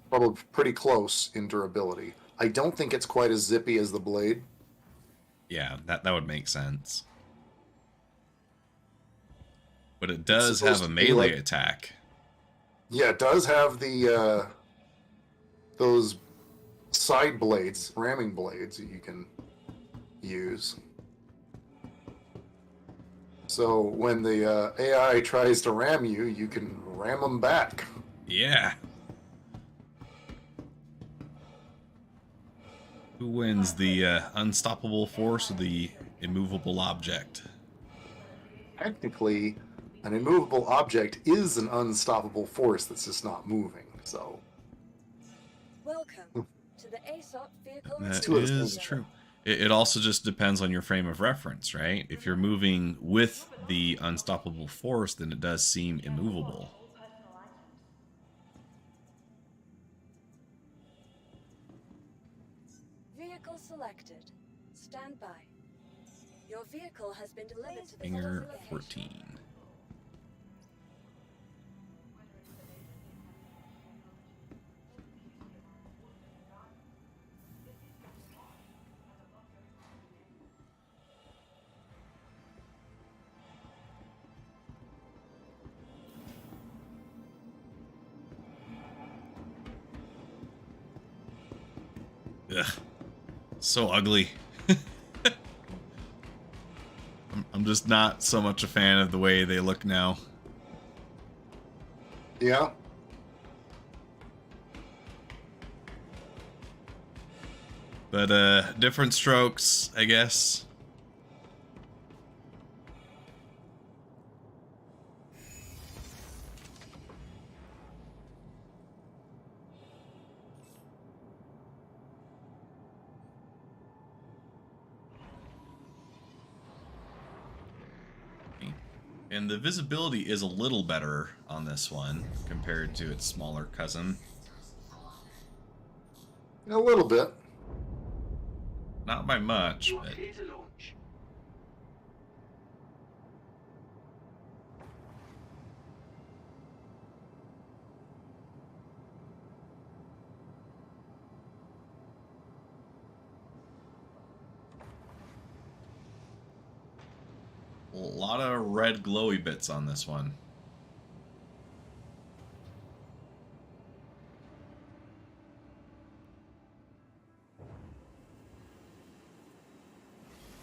Probably pretty close in durability. I don't think it's quite as zippy as the Blade. Yeah, that would make sense. But it does supposed have a to be melee like- attack. Yeah, it does have the those side blades, ramming blades that you can use. So when the AI tries to ram you, you can ram them back. Yeah. Who wins, the unstoppable force or the immovable object? Technically, an immovable object is an unstoppable force that's just not moving. So Welcome to the ASOP vehicle. That two of the is same. true. It also just depends on your frame of reference, right? If you're moving with the unstoppable force, then it does seem immovable. All personal items. Vehicle selected. Stand by. Your vehicle has been delivered to the Finger following location. 14. Ugh. So ugly. I'm just not so much a fan of the way they look now. Yeah. But different strokes, I guess. And the visibility is a little better on this one compared to its smaller cousin. A little bit. Not by much, You are but clear to launch. a lot of red glowy bits on this one.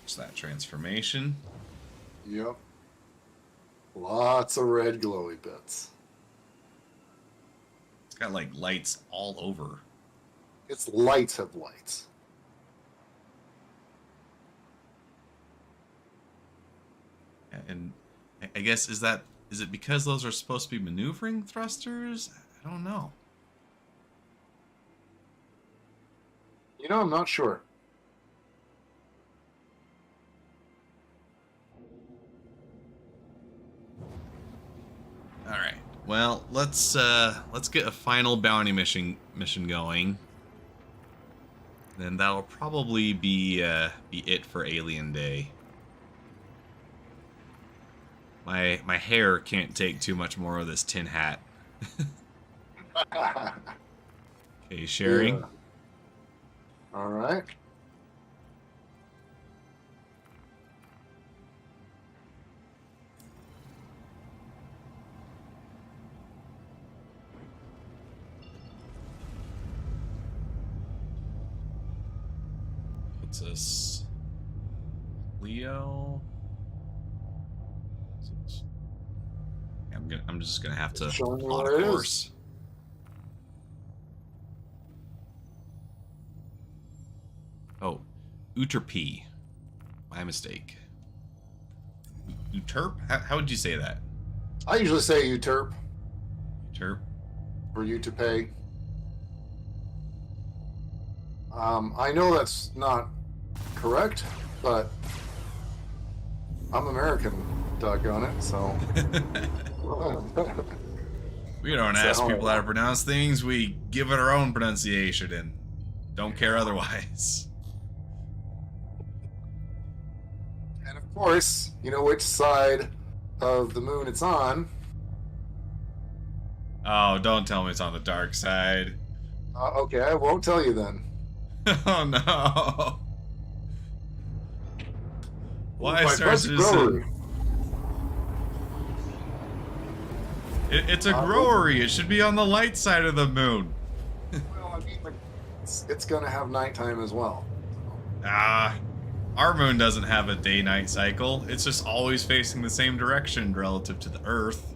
It's that transformation. Yep. Lots of red glowy bits. It's got like lights all over. Its lights have lights. And I guess is it because those are supposed to be maneuvering thrusters? I don't know. You know, I'm not sure. All right. Well, let's get a final bounty mission going. Then that'll probably be it for Alien Day. My hair can't take too much more of this tin hat. Okay, sharing. Yeah. All right. What's this? Leo. I'm just gonna have to Showing you plot where a it is. course. Oh, Uterp. My mistake. Uterp? How would you say that? I usually say uterp Uterp. for you to pay. I know that's not correct, but I'm American, doggone it, so. We don't ask people how to pronounce things. We give it our own pronunciation and don't care otherwise. And of course, you know which side of the moon it's on. Oh, don't tell me it's on the dark side. Okay, I won't tell you then. Oh no. Why By Star Buzzy Citizen? Grower. It's a growery. It should be on the light side of the moon. Well, I mean, like, it's gonna have nighttime as well. Ah, Our moon doesn't have a day-night cycle. It's just always facing the same direction relative to the Earth.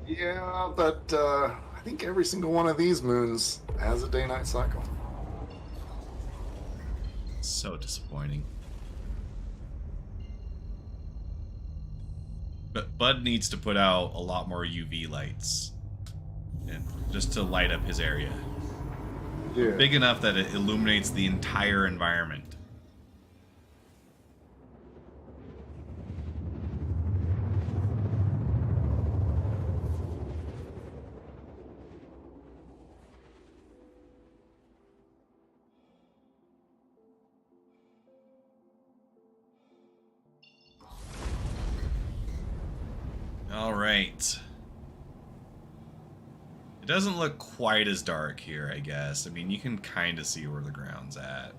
Yeah, but I think every single one of these moons has a day-night cycle. So disappointing. But Bud needs to put out a lot more UV lights, and just to light up his area. Yeah. Big enough that it illuminates the entire environment. All right. It doesn't look quite as dark here, I guess. I mean, you can kind of see where the ground's at.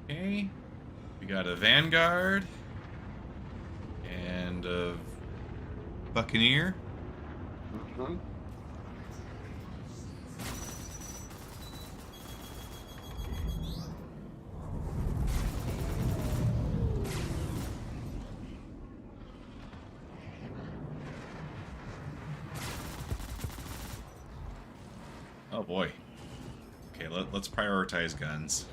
Okay. We got a Vanguard and a Buccaneer. Mm-hmm. Oh boy. Okay, let's prioritize guns.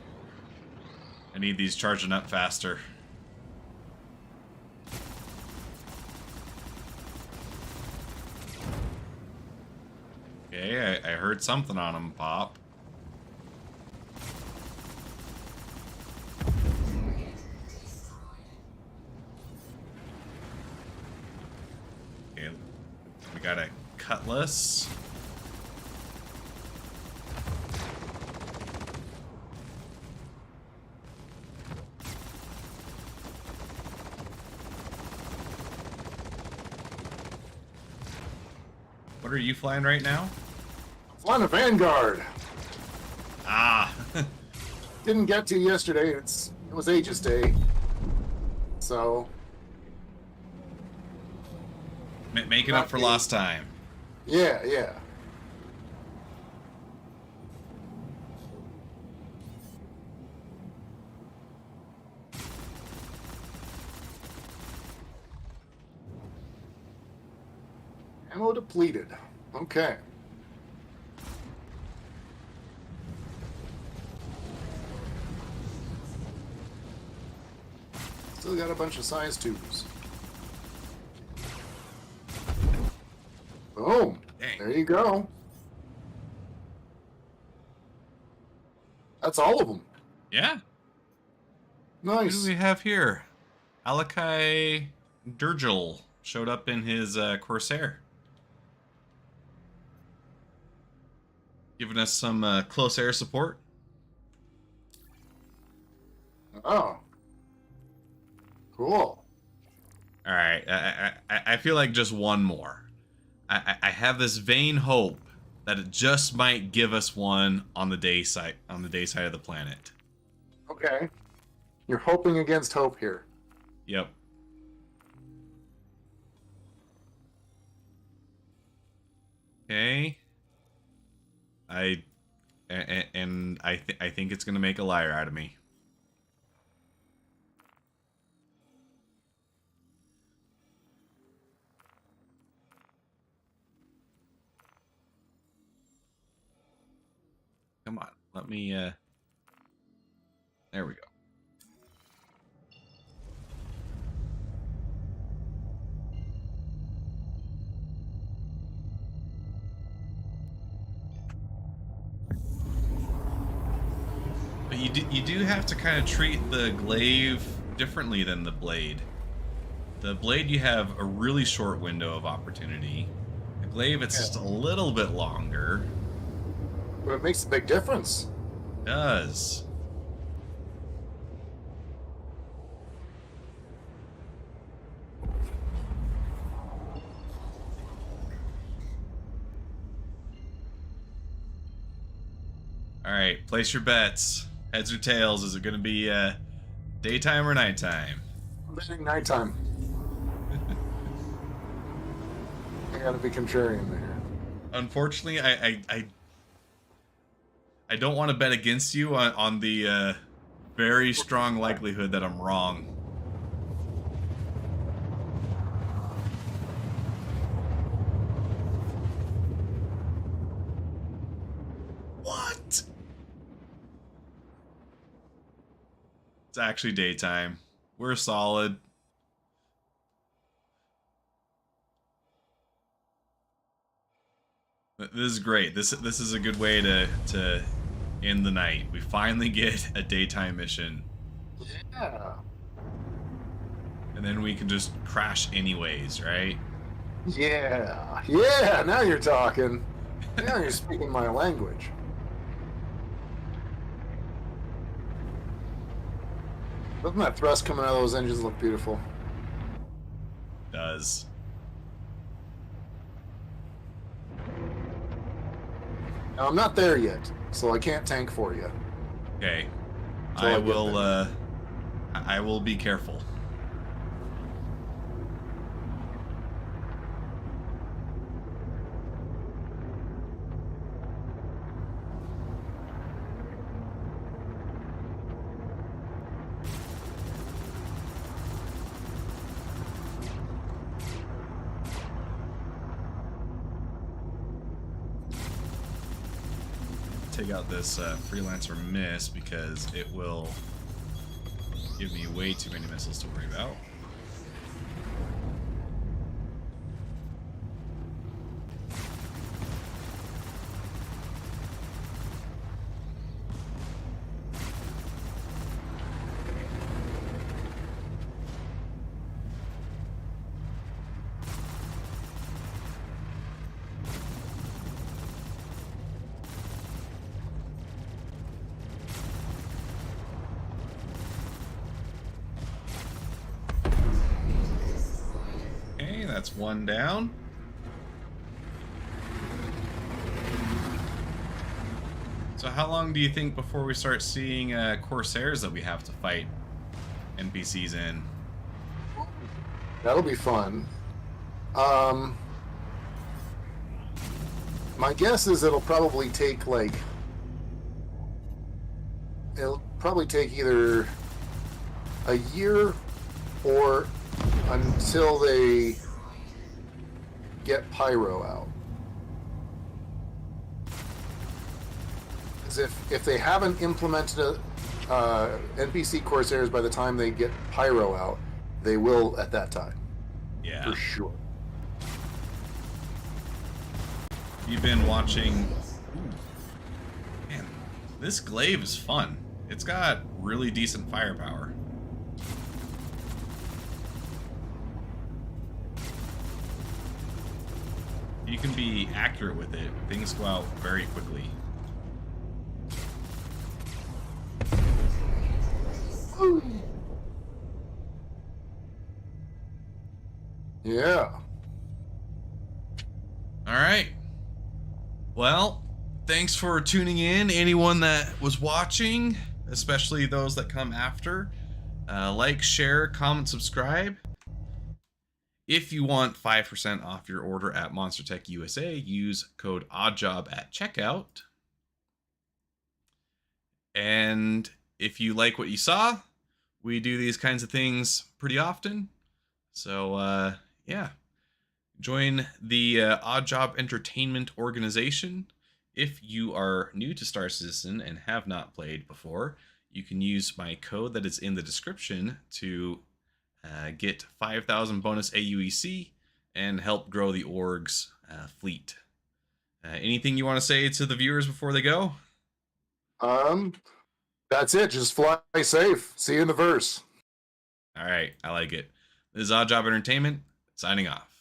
I need these charging up faster. Okay, I heard something on them pop. Okay, we got a Cutlass. What are you flying right now? Flying a Vanguard. Ah. Didn't get to yesterday. It was Aegis Day. So Making up for lost time. yeah. Ammo depleted. Okay. Still got a bunch of size tubes. Boom. Dang. There you go. That's all of them. Yeah. Who Nice. do we have here? Alakai Durgil showed up in his Corsair. Giving us some close air support. Oh. Cool. Alright, I feel like just one more. I have this vain hope that it just might give us one on the day side of the planet. Okay. You're hoping against hope here. Yep. Okay. I think it's gonna make a liar out of me. Come on, let me there we go. But you do have to kind of treat the glaive differently than the blade. The blade, you have a really short window of opportunity. The glaive, it's just a little bit longer. But it makes a big difference. It does. Alright, place your bets. Heads or tails, is it going to be daytime or nighttime? I'm betting nighttime. I gotta be contrarian there. Unfortunately, I don't want to bet against you on the very strong likelihood that I'm wrong. What? It's actually daytime. We're solid. This is great. This is a good way to end the night. We finally get a daytime mission. Yeah. And then we can just crash anyways, right? Yeah. Yeah, now you're talking. Now you're speaking my language. Doesn't that thrust coming out of those engines look beautiful? Does. Now, I'm not there yet, so I can't tank for you. Okay. Till I I get will there. I will be careful. Take out this freelancer miss because it will give me way too many missiles to worry about. Okay, that's one down. So how long do you think before we start seeing Corsairs that we have to fight NPCs in? That'll be fun. My guess is it'll probably take either a year or until they get Pyro out. Because if they haven't implemented NPC Corsairs by the time they get Pyro out, they will at that time. Yeah. For sure. You've been watching... Man, this glaive is fun. It's got really decent firepower. You can be accurate with it. Things go out very quickly. Yeah. All right. Well, thanks for tuning in. Anyone that was watching, especially those that come after, like, share, comment, subscribe. If you want 5% off your order at Monster Tech USA, use code ODDJOB at checkout. And if you like what you saw, we do these kinds of things pretty often. So, yeah. Join the Odd Job Entertainment organization. If you are new to Star Citizen and have not played before, you can use my code that is in the description to get 5,000 bonus AUEC and help grow the org's fleet. Anything you want to say to the viewers before they go? That's it. Just fly safe. See you in the verse. All right, I like it. This is Odd Job Entertainment, signing off.